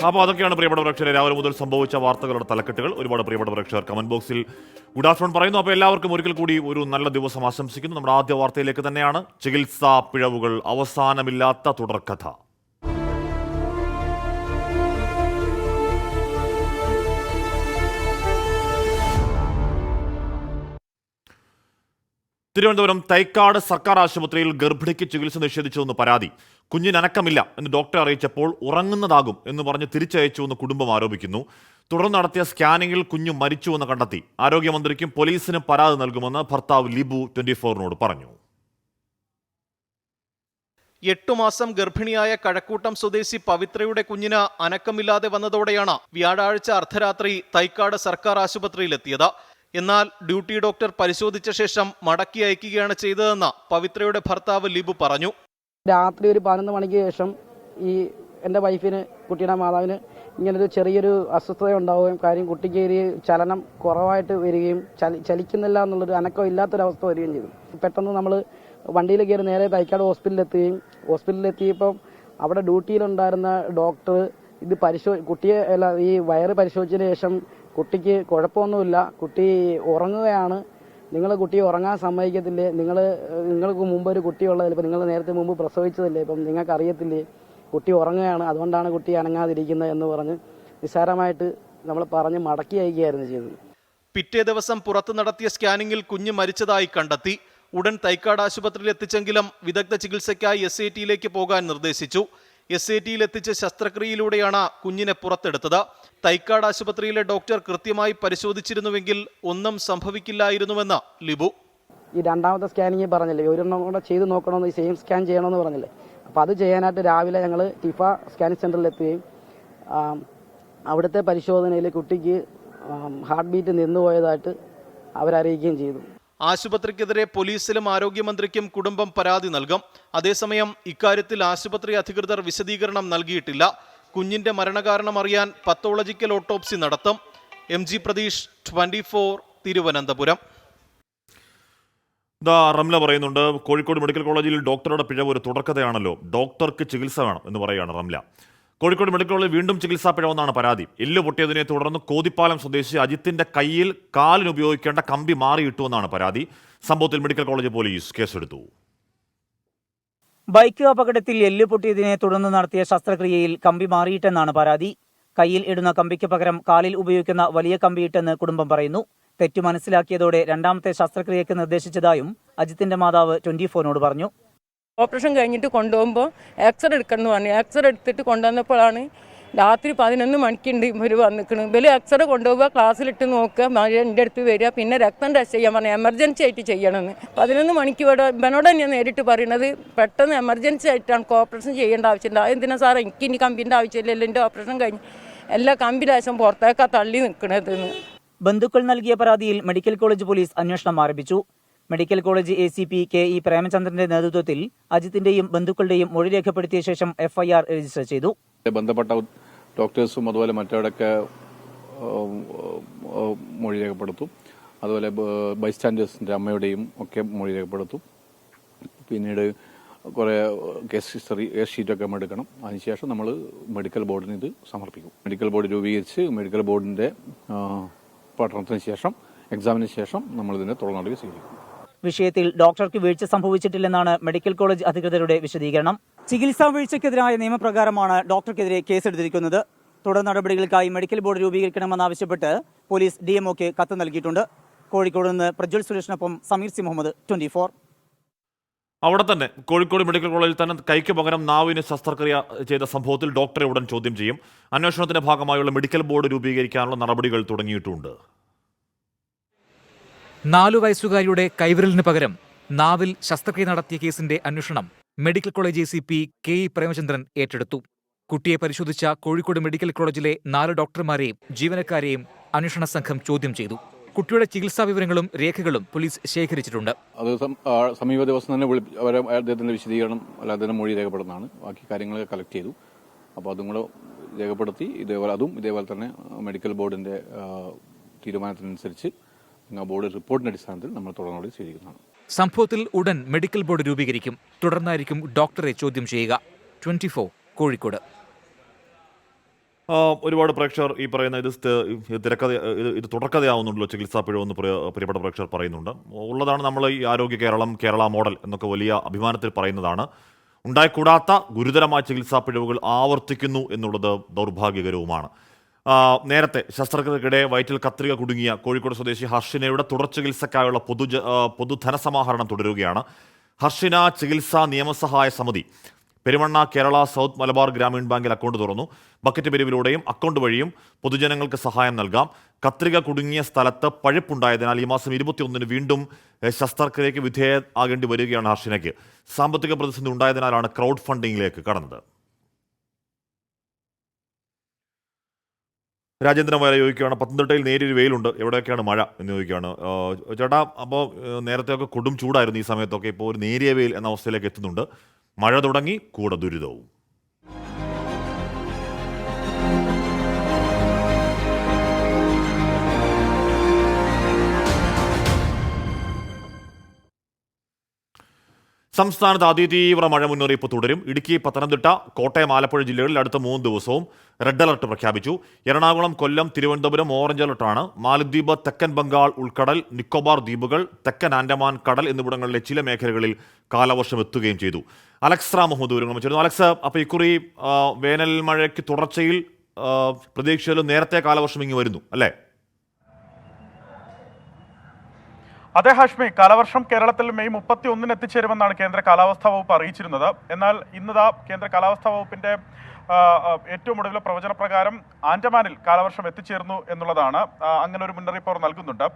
അപ്പോൾ അതൊക്കെയാണ് പ്രിയപ്പെട്ട പ്രേക്ഷകരെ രാവിലെ മുതൽ സംഭവിച്ച വാർത്തകളുടെ തലക്കെട്ടുകൾ. ഒരുപാട് പ്രിയപ്പെട്ട പ്രേക്ഷകർ കമന്റ് ബോക്സിൽ ഗുഡ് ആഫ്റ്റർനൂൺ പറയുന്നു. അപ്പോൾ എല്ലാവർക്കും ഒരിക്കൽ കൂടി ഒരു നല്ല ദിവസം ആശംസിക്കുന്നു. നമ്മുടെ ആദ്യ വാർത്തയിലേക്ക് തന്നെയാണ്. ചികിത്സാ പിഴവുകൾ അവസാനമില്ലാത്ത തുടർക്കഥ. തിരുവനന്തപുരം തൈക്കാട് സർക്കാർ ആശുപത്രിയിൽ ഗർഭിണിക്ക് ചികിത്സ നിഷേധിച്ചുവെന്ന് പരാതി. കുഞ്ഞിന് അനക്കമില്ല എന്ന് ഡോക്ടറെ അറിയിച്ചപ്പോൾ ഉറങ്ങുന്നതാകും എന്ന് പറഞ്ഞ് തിരിച്ചയച്ചുവെന്ന് കുടുംബം ആരോപിക്കുന്നു. തുടർന്ന് നടത്തിയ സ്കാനിങ്ങിൽ കുഞ്ഞു മരിച്ചുവെന്ന് കണ്ടെത്തി. ആരോഗ്യമന്ത്രിക്കും പോലീസിനും പരാതി നൽകുമെന്ന് ഭർത്താവ് ലിബു 24-നോട് പറഞ്ഞു. 8 മാസം ഗർഭിണിയായ കഴക്കൂട്ടം സ്വദേശി പവിത്രയുടെ കുഞ്ഞിന് അനക്കമില്ലാതെ വന്നതോടെയാണ് വ്യാഴാഴ്ച അർദ്ധരാത്രി തൈക്കാട് സർക്കാർ ആശുപത്രിയിലെത്തിയത്. എന്നാൽ ഡ്യൂട്ടി ഡോക്ടർ പരിശോധിച്ച ശേഷം മടക്കി അയക്കുകയാണ് ചെയ്തതെന്ന് പവിത്രയുടെ ഭർത്താവ് ലിബു പറഞ്ഞു. രാത്രി ഒരു 11 മണിക്ക് ശേഷം ഈ എൻ്റെ വൈഫിന്, കുട്ടിയുടെ മാതാവിന് ഇങ്ങനൊരു ചെറിയൊരു അസ്വസ്ഥത ഉണ്ടാവുകയും കാര്യം കുട്ടിക്ക് ഒരു ചലനം കുറവായിട്ട് വരികയും ചലിക്കുന്നില്ല എന്നുള്ളൊരു അനക്കം ഇല്ലാത്തൊരവസ്ഥ വരികയും ചെയ്തു. പെട്ടെന്ന് നമ്മൾ വണ്ടിയിൽ കയറി നേരെ തൈക്കാട് ഹോസ്പിറ്റലിലെത്തിയപ്പോൾ അവിടെ ഡ്യൂട്ടിയിലുണ്ടായിരുന്ന ഡോക്ടർ ഇത് കുട്ടിയെ ഈ വയറ് പരിശോധിച്ചതിന് ശേഷം കുട്ടിക്ക് കുഴപ്പമൊന്നുമില്ല, കുട്ടി ഉറങ്ങുകയാണ്, നിങ്ങൾ കുട്ടിയെ ഉറങ്ങാൻ സമ്മതിക്കത്തില്ലേ, നിങ്ങൾക്ക് മുമ്പ് ഒരു കുട്ടിയുള്ളത്, ഇപ്പം നിങ്ങൾ നേരത്തെ മുമ്പ് പ്രസവിച്ചതല്ലേ, ഇപ്പം നിങ്ങൾക്ക് അറിയത്തില്ലേ, കുട്ടി ഉറങ്ങുകയാണ്, അതുകൊണ്ടാണ് കുട്ടി അനങ്ങാതിരിക്കുന്നത് എന്ന് പറഞ്ഞ് നിസ്സാരമായിട്ട് നമ്മൾ പറഞ്ഞ് മടക്കി അയക്കുകയായിരുന്നു ചെയ്തത്. പിറ്റേ ദിവസം പുറത്ത് നടത്തിയ സ്കാനിങ്ങിൽ കുഞ്ഞ് മരിച്ചതായി കണ്ടെത്തി. ഉടൻ തൈക്കാട് ആശുപത്രിയിൽ എത്തിച്ചെങ്കിലും വിദഗ്ധ ചികിത്സയ്ക്കായി SAT-യിലേക്ക് പോകാൻ നിർദ്ദേശിച്ചു. SAT-യിൽ എത്തിച്ച ശസ്ത്രക്രിയയിലൂടെയാണ് കുഞ്ഞിനെ പുറത്തെടുത്തത്. തൈക്കാട് ആശുപത്രിയിലെ ഡോക്ടർ കൃത്യമായി പരിശോധിച്ചിരുന്നുവെങ്കിൽ ഒന്നും സംഭവിക്കില്ലായിരുന്നുവെന്ന് ലിബു. ഈ രണ്ടാമത്തെ സ്കാനിങ് പറഞ്ഞില്ലേ, ഒരെണ്ണം കൂടെ ചെയ്ത് നോക്കണമെന്ന്, ഈ സെയിം സ്കാൻ ചെയ്യണമെന്ന് പറഞ്ഞില്ലേ, അപ്പോൾ അത് ചെയ്യാനായിട്ട് രാവിലെ ഞങ്ങൾ ടിഫ സ്കാനിങ് സെന്ററിൽ എത്തുകയും അവിടുത്തെ പരിശോധനയിൽ കുട്ടിക്ക് ഹാർട്ട് ബീറ്റ് നിന്നുപോയതായിട്ട് അവരറിയിക്കുകയും ചെയ്തു. ആശുപത്രിക്കെതിരെ പോലീസിലും ആരോഗ്യമന്ത്രിക്കും കുടുംബം പരാതി നൽകും. അതേസമയം ഇക്കാര്യത്തിൽ ആശുപത്രി അധികൃതർ വിശദീകരണം നൽകിയിട്ടില്ല. കുഞ്ഞിന്റെ മരണകാരണം അറിയാൻ പത്തോളജിക്കൽ ഓട്ടോപ്സി നടത്തും. MG പ്രതീഷ്, 24, തിരുവനന്തപുരം. റംല പറയുന്നുണ്ട്, കോഴിക്കോട് മെഡിക്കൽ കോളേജിൽ ഡോക്ടറുടെ പിഴവ് ഒരു തുടർക്കഥയാണല്ലോ, ഡോക്ടർക്ക് ചികിത്സ വേണം എന്ന് പറയുകയാണ് റംല. കോഴിക്കോട് മെഡിക്കൽ കോളേജിൽ വീണ്ടും ചികിത്സാ പിഴവെന്നാണ് പരാതി. എല്ല് പൊട്ടിയതിനെ തുടർന്ന് കോതിപ്പാലം സ്വദേശി അജിത്തിന്റെ കയ്യിൽ കാലിന് ഉപയോഗിക്കേണ്ട കമ്പി മാറിയിട്ടുവെന്നാണ് പരാതി. സംഭവത്തിൽ മെഡിക്കൽ കോളേജ് പോലീസ് കേസെടുത്തു. ബൈക്ക് അപകടത്തിൽ എല്ല് പൊട്ടിയതിനെ തുടർന്ന് നടത്തിയ ശസ്ത്രക്രിയയിൽ കമ്പി മാറിയിട്ടെന്നാണ് പരാതി. കയ്യിൽ ഇടുന്ന കമ്പിക്ക് പകരം കാലിൽ ഉപയോഗിക്കുന്ന വലിയ കമ്പിയിട്ടെന്ന് കുടുംബം പറയുന്നു. തെറ്റു മനസ്സിലാക്കിയതോടെ രണ്ടാമത്തെ ശസ്ത്രക്രിയയ്ക്ക് നിർദ്ദേശിച്ചതായും അജിത്തിന്റെ മാതാവ് 24-നോട് പറഞ്ഞു. ഓപ്പറേഷൻ കഴിഞ്ഞിട്ട് കൊണ്ടുപോകുമ്പോൾ എക്സ്റേ എടുക്കണം എന്ന് പറഞ്ഞു. എക്സ്റേ എടുത്തിട്ട് കൊണ്ടുവന്നപ്പോഴാണ് രാത്രി 11 മണിക്കുണ്ട് ഇവർ വന്നിക്കണം. ഇവർ എക്സ്റേ കൊണ്ടുപോകുക, ക്ലാസ്സിലിട്ട് നോക്കുക, എൻ്റെ അടുത്ത് വരിക, പിന്നെ രക്തം ടെസ്റ്റ് ചെയ്യാൻ പറഞ്ഞു, എമർജൻസി ആയിട്ട് ചെയ്യണമെന്ന്. 11 മണിക്ക് ഇവനോട് ഞാൻ നേരിട്ട് പറയുന്നത്, പെട്ടെന്ന് എമർജൻസി ആയിട്ടാണ്, ഓപ്പറേഷൻ ചെയ്യേണ്ട ആവശ്യമില്ല. എന്തിനാ സാറേ, എനിക്ക് ഇനി കമ്പിൻ്റെ ആവശ്യമില്ലല്ലോ, എൻ്റെ ഓപ്പറേഷൻ കഴിഞ്ഞ് എല്ലാ കമ്പി ലേശം പുറത്തേക്കാ തള്ളി നിൽക്കണതെന്ന്. ബന്ധുക്കൾ നൽകിയ പരാതിയിൽ മെഡിക്കൽ കോളേജ് പോലീസ് അന്വേഷണം ആരംഭിച്ചു. മെഡിക്കൽ കോളേജ് ACP KE പ്രേമചന്ദ്രന്റെ നേതൃത്വത്തിൽ അജിത്തിന്റെയും ബന്ധുക്കളുടെയും മൊഴി രേഖപ്പെടുത്തിയ ശേഷം FIR രജിസ്റ്റർ ചെയ്തു. ബന്ധപ്പെട്ട ഡോക്ടേഴ്സും അതുപോലെ മറ്റവരൊക്കെ മൊഴി രേഖപ്പെടുത്തും. അതുപോലെ ബൈസ്റ്റാൻഡേഴ്സിന്റെ അമ്മയുടെയും ഒക്കെ മൊഴി രേഖപ്പെടുത്തും. പിന്നീട് കുറേ കേസ് ഷീറ്റൊക്കെ നമ്മൾ എടുക്കണം. അതിനുശേഷം നമ്മൾ മെഡിക്കൽ ബോർഡിന് ഇത് സമർപ്പിക്കും. മെഡിക്കൽ ബോർഡ് രൂപീകരിച്ച് മെഡിക്കൽ ബോർഡിന്റെ പഠനത്തിന് ശേഷം, എക്സാമിന് ശേഷം നമ്മളിതിനെ തുടർ നടപടി സ്വീകരിക്കും. വിഷയത്തിൽ ഡോക്ടർക്ക് വീഴ്ച സംഭവിച്ചിട്ടില്ലെന്നാണ് മെഡിക്കൽ കോളേജ് അധികൃതരുടെ വിശദീകരണം. ചികിത്സാ വീഴ്ചയ്ക്കെതിരായ നിയമപ്രകാരമാണ് ഡോക്ടർക്കെതിരെ കേസെടുത്തിരിക്കുന്നത്. തുടർ നടപടികൾക്കായി മെഡിക്കൽ ബോർഡ് രൂപീകരിക്കണമെന്നാവശ്യപ്പെട്ട് പോലീസ് DMOക്ക് കത്ത് നൽകിയിട്ടുണ്ട്. കോഴിക്കോട് നിന്ന് പ്രജ്വൽ സുരേഷിനൊപ്പം സമീർ സി മുഹമ്മദ്, 24. അവിടെ തന്നെ കോഴിക്കോട് മെഡിക്കൽ കോളേജിൽ തന്നെ കൈക്ക് പകരം നാവിന് ശസ്ത്രക്രിയ ചെയ്ത സംഭവത്തിൽ ഡോക്ടറെ ഉടൻ ചോദ്യം ചെയ്യും. അന്വേഷണത്തിന്റെ ഭാഗമായുള്ള മെഡിക്കൽ ബോർഡ് രൂപീകരിക്കാനുള്ള നടപടികൾ തുടങ്ങിയിട്ടുണ്ട്. 4 വയസ്സുകാരിയുടെ കൈവിരലിന് പകരം നാവിൽ ശസ്ത്രക്രിയ നടത്തിയ കേസിന്റെ അന്വേഷണം medical college ACP KE Premachandran ഏറ്റെടുത്തു. കുട്ടിയെ പരിശോധിച്ച കോഴിക്കോട് മെഡിക്കൽ കോളേജിലെ 4 ഡോക്ടർമാരെയും ജീവനക്കാരെയും അന്വേഷണ സംഘം ചോദ്യം ചെയ്തു. കുട്ടിയുടെ ചികിത്സാ വിവരങ്ങളും രേഖകളും പോലീസ് ശേഖരിച്ചിട്ടുണ്ട്. അത് സമീപ ദിവസം തന്നെ അദ്ദേഹത്തിന്റെ വിശദീകരണം അദ്ദേഹത്തിന്റെ മൊഴി രേഖപ്പെടുന്നതാണ്. ബാക്കി കാര്യങ്ങൾ കളക്ട് ചെയ്തു. അപ്പോൾ അതും കൂടെ രേഖപ്പെടുത്തി ഇതേപോലെ തന്നെ മെഡിക്കൽ ബോർഡിന്റെ തീരുമാനത്തിനനുസരിച്ച് ബോർഡ് റിപ്പോർട്ടിന്റെ അടിസ്ഥാനത്തിൽ നമ്മൾ തുടർന്ന് സ്വീകരിക്കുന്നതാണ്. സംഭവത്തിൽ ഉടൻ മെഡിക്കൽ ബോർഡ് രൂപീകരിക്കും. തുടർന്നായിരിക്കും ഡോക്ടറെ ചോദ്യം ചെയ്യുക. 24 കോഴിക്കോട്. ഒരുപാട് പ്രേക്ഷകർ ഈ പറയുന്ന ഇത് തിരക്കഥ ഇത് തുടർക്കഥയാവുന്നുണ്ടല്ലോ ചികിത്സാ പിഴവെന്ന് പ്രിയപ്പെട്ട പ്രേക്ഷകർ പറയുന്നുണ്ട്. ഉള്ളതാണ് നമ്മൾ ഈ ആരോഗ്യ കേരള മോഡൽ എന്നൊക്കെ വലിയ അഭിമാനത്തിൽ പറയുന്നതാണ്. ഉണ്ടായിക്കൂടാത്ത ഗുരുതരമായ ചികിത്സാ പിഴവുകൾ ആവർത്തിക്കുന്നു എന്നുള്ളത് ദൗർഭാഗ്യകരവുമാണ്. നേരത്തെ ശസ്ത്രക്രിയക്കിടെ വയറ്റിൽ കത്രിക കുടുങ്ങിയ കോഴിക്കോട് സ്വദേശി ഹർഷിനയുടെ തുടർ ചികിത്സയ്ക്കായുള്ള പൊതുധനസമാഹരണം തുടരുകയാണ്. ഹർഷിന ചികിത്സാ നിയമസഹായ സമിതി പെരുമണ്ണ കേരള സൗത്ത് മലബാർ ഗ്രാമീൺ ബാങ്കിൽ അക്കൗണ്ട് തുറന്നു. ബക്കറ്റ് പിരിവിലൂടെയും അക്കൗണ്ട് വഴിയും പൊതുജനങ്ങൾക്ക് സഹായം നൽകാം. കത്രിക കുടുങ്ങിയ സ്ഥലത്ത് പഴുപ്പുണ്ടായതിനാൽ ഈ മാസം 21 വീണ്ടും ശസ്ത്രക്രിയയ്ക്ക് വിധേയമാകേണ്ടി വരികയാണ് ഹർഷിനയ്ക്ക്. സാമ്പത്തിക പ്രതിസന്ധി ഉണ്ടായതിനാലാണ് ക്രൗഡ് ഫണ്ടിങ്ങിലേക്ക് കടന്നത്. രാജേന്ദ്രൻ വരെ ചോദിക്കുകയാണ്, പത്തനംതിട്ടയിൽ നേരിയൊരു വെയിലുണ്ട്, എവിടെയൊക്കെയാണ് മഴ എന്ന് ചോദിക്കുകയാണ്. ചേട്ടാ, അപ്പോൾ നേരത്തെയൊക്കെ കൊടും ചൂടായിരുന്നു, ഈ സമയത്തൊക്കെ ഇപ്പോൾ ഒരു നേരിയ വെയിൽ എന്ന അവസ്ഥയിലേക്ക് എത്തുന്നുണ്ട്. മഴ തുടങ്ങി, കൂടെ ദുരിതവും. സംസ്ഥാനത്ത് അതിതീവ്ര മഴ മുന്നറിയിപ്പ് തുടരും. ഇടുക്കി, പത്തനംതിട്ട, കോട്ടയം, ആലപ്പുഴ ജില്ലകളിൽ അടുത്ത 3 ദിവസവും റെഡ് അലർട്ട് പ്രഖ്യാപിച്ചു. എറണാകുളം, കൊല്ലം, തിരുവനന്തപുരം ഓറഞ്ച് അലർട്ടാണ്. മാലദ്വീപ്, തെക്കൻ ബംഗാൾ ഉൾക്കടൽ, നിക്കോബാർ ദ്വീപുകൾ, തെക്കൻ ആൻഡമാൻ കടൽ എന്നിവിടങ്ങളിലെ ചില മേഖലകളിൽ കാലവർഷം എത്തുകയും ചെയ്തു. അലക്സ് മുഹമ്മദ് വിവരങ്ങൾ വെച്ചിരുന്നു. അലക്സ്, അപ്പോൾ ഇക്കുറി വേനൽ മഴയ്ക്ക് തുടർച്ചയിൽ പ്രതീക്ഷയിലും നേരത്തെ കാലവർഷം ഇങ്ങ് വരുന്നു അല്ലേ? അതെ ഹാഷ്മി, കാലവർഷം കേരളത്തിൽ മെയ് 31 എത്തിച്ചേരുമെന്നാണ് കേന്ദ്ര കാലാവസ്ഥാ വകുപ്പ് അറിയിച്ചിരുന്നത്. എന്നാൽ ഇന്നതാ കേന്ദ്ര കാലാവസ്ഥാ വകുപ്പിന്റെ ഏറ്റവും ഒടുവിലെ പ്രവചന പ്രകാരം ആൻഡമാനിൽ കാലവർഷം എത്തിച്ചേർന്നു എന്നുള്ളതാണ്. അങ്ങനെ ഒരു മുന്നറിയിപ്പ് അവർ നൽകുന്നുണ്ട്.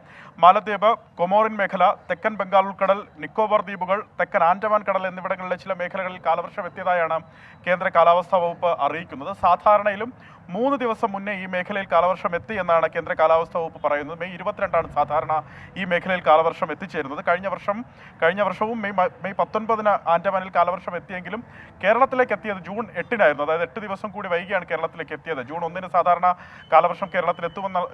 മാലദ്വീപ്, കൊമോറിൻ മേഖല, തെക്കൻ ബംഗാൾ ഉൾക്കടൽ, നിക്കോബാർ ദ്വീപുകൾ, തെക്കൻ ആൻഡമാൻ കടൽ എന്നിവിടങ്ങളിലെ ചില മേഖലകളിൽ കാലവർഷം എത്തിയതായാണ് കേന്ദ്ര കാലാവസ്ഥാ വകുപ്പ് അറിയിക്കുന്നത്. സാധാരണയിലും 3 ദിവസം മുന്നേ ഈ മേഖലയിൽ കാലവർഷം എത്തി എന്നാണ് കേന്ദ്ര കാലാവസ്ഥാ വകുപ്പ് പറയുന്നത്. മെയ് 22 സാധാരണ ഈ മേഖലയിൽ കാലവർഷം എത്തിച്ചേരുന്നത്. കഴിഞ്ഞ വർഷവും മെയ് 19 ആൻഡമാനിൽ കാലവർഷം എത്തിയെങ്കിലും കേരളത്തിലേക്ക് എത്തിയത് ജൂൺ 8 അതായത് 8 ദിവസം കൂടി വൈകിയാണ് കേരളത്തിലേക്ക് എത്തിയത്. ജൂൺ 1 സാധാരണ കാലവർഷം കേരളത്തിൽ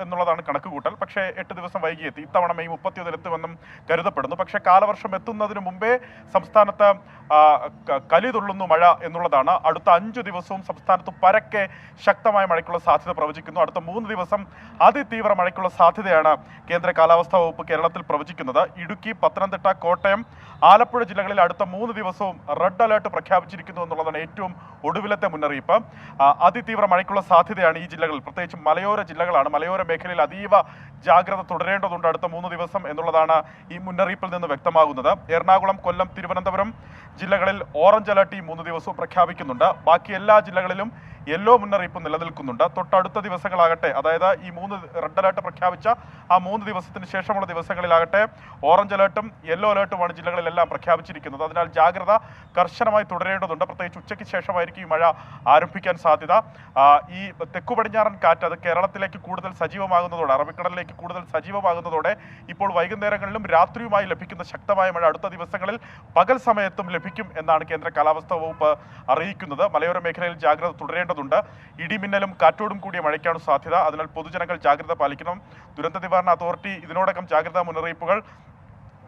എന്നുള്ളതാണ് കണക്കുകൂട്ടൽ. പക്ഷേ 8 ദിവസം വൈകി എത്തി. ഇത്തവണ മെയ് 31 എത്തുമെന്നും കരുതപ്പെടുന്നു. പക്ഷേ കാലവർഷം എത്തുന്നതിന് മുമ്പേ സംസ്ഥാനത്ത് കലി തുള്ളുന്നു മഴ എന്നുള്ളതാണ്. അടുത്ത 5 ദിവസവും സംസ്ഥാനത്ത് പരക്കെ ശക്തമായ മഴയ്ക്കുള്ള സാധ്യത പ്രവചിക്കുന്നു. അടുത്ത 3 ദിവസം അതിതീവ്ര മഴയ്ക്കുള്ള സാധ്യതയാണ് കേന്ദ്ര കാലാവസ്ഥാ വകുപ്പ് കേരളത്തിൽ പ്രവചിക്കുന്നത്. ഇടുക്കി, പത്തനംതിട്ട, കോട്ടയം, ആലപ്പുഴ ജില്ലകളിൽ അടുത്ത 3 ദിവസവും റെഡ് അലേർട്ട് പ്രഖ്യാപിച്ചിരിക്കുന്നു എന്നുള്ളതാണ് ഏറ്റവും ഒടുവിലത്തെ മുന്നറിയിപ്പ്. അതിതീവ്ര മഴയ്ക്കുള്ള സാധ്യതയാണ് ഈ ജില്ലകളിൽ, പ്രത്യേകിച്ച് മലയോര ജില്ലകളാണ്. മലയോര മേഖലയിൽ അതീവ ജാഗ്രത തുടരേണ്ടതുണ്ട് അടുത്ത 3 ദിവസം എന്നുള്ളതാണ് ഈ മുന്നറിയിപ്പിൽ നിന്ന് വ്യക്തമാകുന്നത്. എറണാകുളം, കൊല്ലം, തിരുവനന്തപുരം ജില്ലകളിൽ ഓറഞ്ച് അലർട്ട് ഈ 3 ദിവസവും പ്രഖ്യാപിക്കുന്നുണ്ട്. ബാക്കി എല്ലാ ജില്ലകളിലും യെല്ലോ മുന്നറിയിപ്പ് നിലനിൽക്കുന്നുണ്ട്. തൊട്ടടുത്ത ദിവസങ്ങളാകട്ടെ, അതായത് ഈ 3 റെഡ് അലേർട്ട് പ്രഖ്യാപിച്ച ആ 3 ദിവസത്തിന് ശേഷമുള്ള ദിവസങ്ങളിലാകട്ടെ ഓറഞ്ച് അലേർട്ടും യെല്ലോ അലേർട്ടുമാണ് ജില്ലകളിലെല്ലാം പ്രഖ്യാപിച്ചിരിക്കുന്നത്. അതിനാൽ ജാഗ്രത കർശനമായി തുടരേണ്ടതുണ്ട്. പ്രത്യേകിച്ച് ഉച്ചയ്ക്ക് ശേഷമായിരിക്കും ഈ മഴ ആരംഭിക്കാൻ സാധ്യത. ഈ തെക്കു പടിഞ്ഞാറൻ കാറ്റ് അത് കേരളത്തിലേക്ക് കൂടുതൽ സജീവമാകുന്നതോടെ, അറബിക്കടലിലേക്ക് കൂടുതൽ സജീവമാകുന്നതോടെ ഇപ്പോൾ വൈകുന്നേരങ്ങളിലും രാത്രിയുമായി ലഭിക്കുന്ന ശക്തമായ മഴ അടുത്ത ദിവസങ്ങളിൽ പകൽ സമയത്തും ലഭിക്കും എന്നാണ് കേന്ദ്ര കാലാവസ്ഥാ വകുപ്പ് അറിയിക്കുന്നത്. മലയോര മേഖലയിൽ ജാഗ്രത തുടരേണ്ടതുണ്ട്. ഇടിമിന്നലും കാറ്റോടും കൂടിയ മഴയ്ക്കാണ് സാധ്യത. അതിനാൽ പൊതുജനങ്ങൾ ജാഗ്രത പാലിക്കണം. ദുരന്ത നിവാരണ അതോറിറ്റി ഇതിനോടകം ജാഗ്രതാ മുന്നറിയിപ്പുകൾ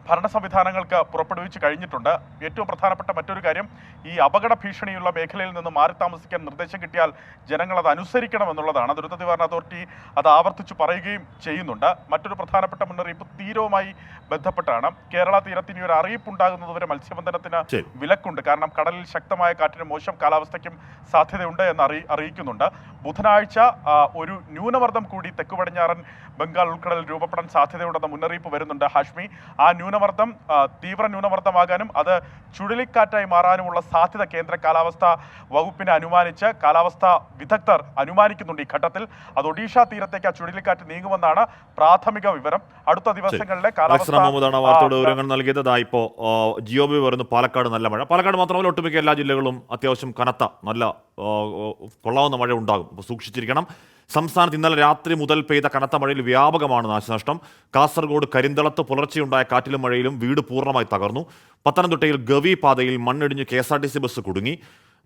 ഭരണ സംവിധാനങ്ങൾക്ക് പുറപ്പെടുവിച്ച് കഴിഞ്ഞിട്ടുണ്ട്. ഏറ്റവും പ്രധാനപ്പെട്ട മറ്റൊരു കാര്യം, ഈ അപകട ഭീഷണിയുള്ള മേഖലയിൽ നിന്ന് മാറി താമസിക്കാൻ നിർദ്ദേശം കിട്ടിയാൽ ജനങ്ങൾ അത് അനുസരിക്കണം എന്നുള്ളതാണ്. ദുരന്ത നിവാരണ അതോറിറ്റി അത് ആവർത്തിച്ച് പറയുകയും ചെയ്യുന്നുണ്ട്. മറ്റൊരു പ്രധാനപ്പെട്ട മുന്നറിയിപ്പ് തീരവുമായി ബന്ധപ്പെട്ടാണ്. കേരള തീരത്ത് ഇനി ഒരു അറിയിപ്പുണ്ടാകുന്നതുവരെ മത്സ്യബന്ധനത്തിന് വിലക്കുണ്ട്. കാരണം കടലിൽ ശക്തമായ കാറ്റിനും മോശം കാലാവസ്ഥയ്ക്കും സാധ്യതയുണ്ട് എന്ന് അറിയിക്കുന്നുണ്ട്. ബുധനാഴ്ച ഒരു ന്യൂനമർദ്ദം കൂടി തെക്കു പടിഞ്ഞാറൻ ബംഗാൾ ഉൾക്കടലിൽ രൂപപ്പെടാൻ സാധ്യതയുണ്ടെന്ന മുന്നറിയിപ്പ് വരുന്നുണ്ട് ഹാഷ്മി. ആ ന്യൂനമർദ്ദം തീവ്ര ന്യൂനമർദ്ദമാകാനും അത് ചുഴലിക്കാറ്റായി മാറാനുമുള്ള സാധ്യത കേന്ദ്ര കാലാവസ്ഥാ വകുപ്പിനെ അനുമാനിച്ച് കാലാവസ്ഥാ വിദഗ്ധർ അനുമാനിക്കുന്നുണ്ട്. ഈ ഘട്ടത്തിൽ അത് ഒഡീഷ തീരത്തേക്ക് ആ ചുഴലിക്കാറ്റ് നീങ്ങുമെന്നാണ് പ്രാഥമിക വിവരം. അടുത്ത ദിവസങ്ങളിലെ കാലാവസ്ഥ വാർത്തയുടെ വിവരങ്ങൾ നൽകിയത് ഇപ്പോ ജിയോബി വരുന്നു. പാലക്കാട് നല്ല മഴ. പാലക്കാട് മാത്രമല്ല, ഒട്ടുമിക്ക എല്ലാ ജില്ലകളും അത്യാവശ്യം കനത്ത നല്ല കൊള്ളാവുന്ന മഴ ഉണ്ടാകും. അപ്പോൾ സൂക്ഷിച്ചിരിക്കണം. സംസ്ഥാനത്ത് ഇന്നലെ രാത്രി മുതൽ പെയ്ത കനത്ത മഴയിൽ വ്യാപകമാണ് നാശനഷ്ടം. കാസർഗോഡ് കരിന്തളത്ത് പുലർച്ചെയുണ്ടായ കാറ്റിലും മഴയിലും വീട് പൂർണ്ണമായി തകർന്നു. പത്തനംതിട്ടയിൽ ഗവി പാതയിൽ മണ്ണിടിഞ്ഞ് KSRTC ബസ് കുടുങ്ങി.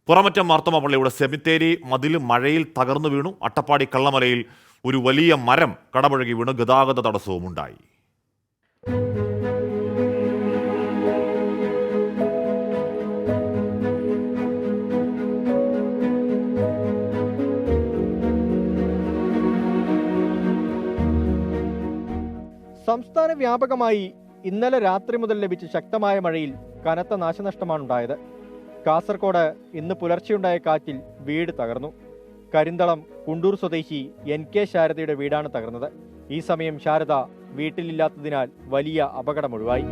പുറമറ്റം മാർത്തോമ പള്ളിയുടെ സെമിത്തേരി മതിൽ മഴയിൽ തകർന്നു വീണു. അട്ടപ്പാടി കള്ളമലയിൽ ഒരു വലിയ മരം കടപുഴകി വീണ് ഗതാഗത തടസ്സവും ഉണ്ടായി. സംസ്ഥാന വ്യാപകമായി ഇന്നലെ രാത്രി മുതൽ ലഭിച്ച ശക്തമായ മഴയിൽ കനത്ത നാശനഷ്ടമാണുണ്ടായത്. കാസർഗോഡ് ഇന്ന് പുലർച്ചെയുണ്ടായ കാറ്റിൽ വീട് തകർന്നു. കരിന്തളം കുണ്ടൂർ സ്വദേശി NK ശാരദയുടെ വീടാണ് തകർന്നത്. ഈ സമയം ശാരദ വീട്ടിലില്ലാത്തതിനാൽ വലിയ അപകടമൊഴിവായി.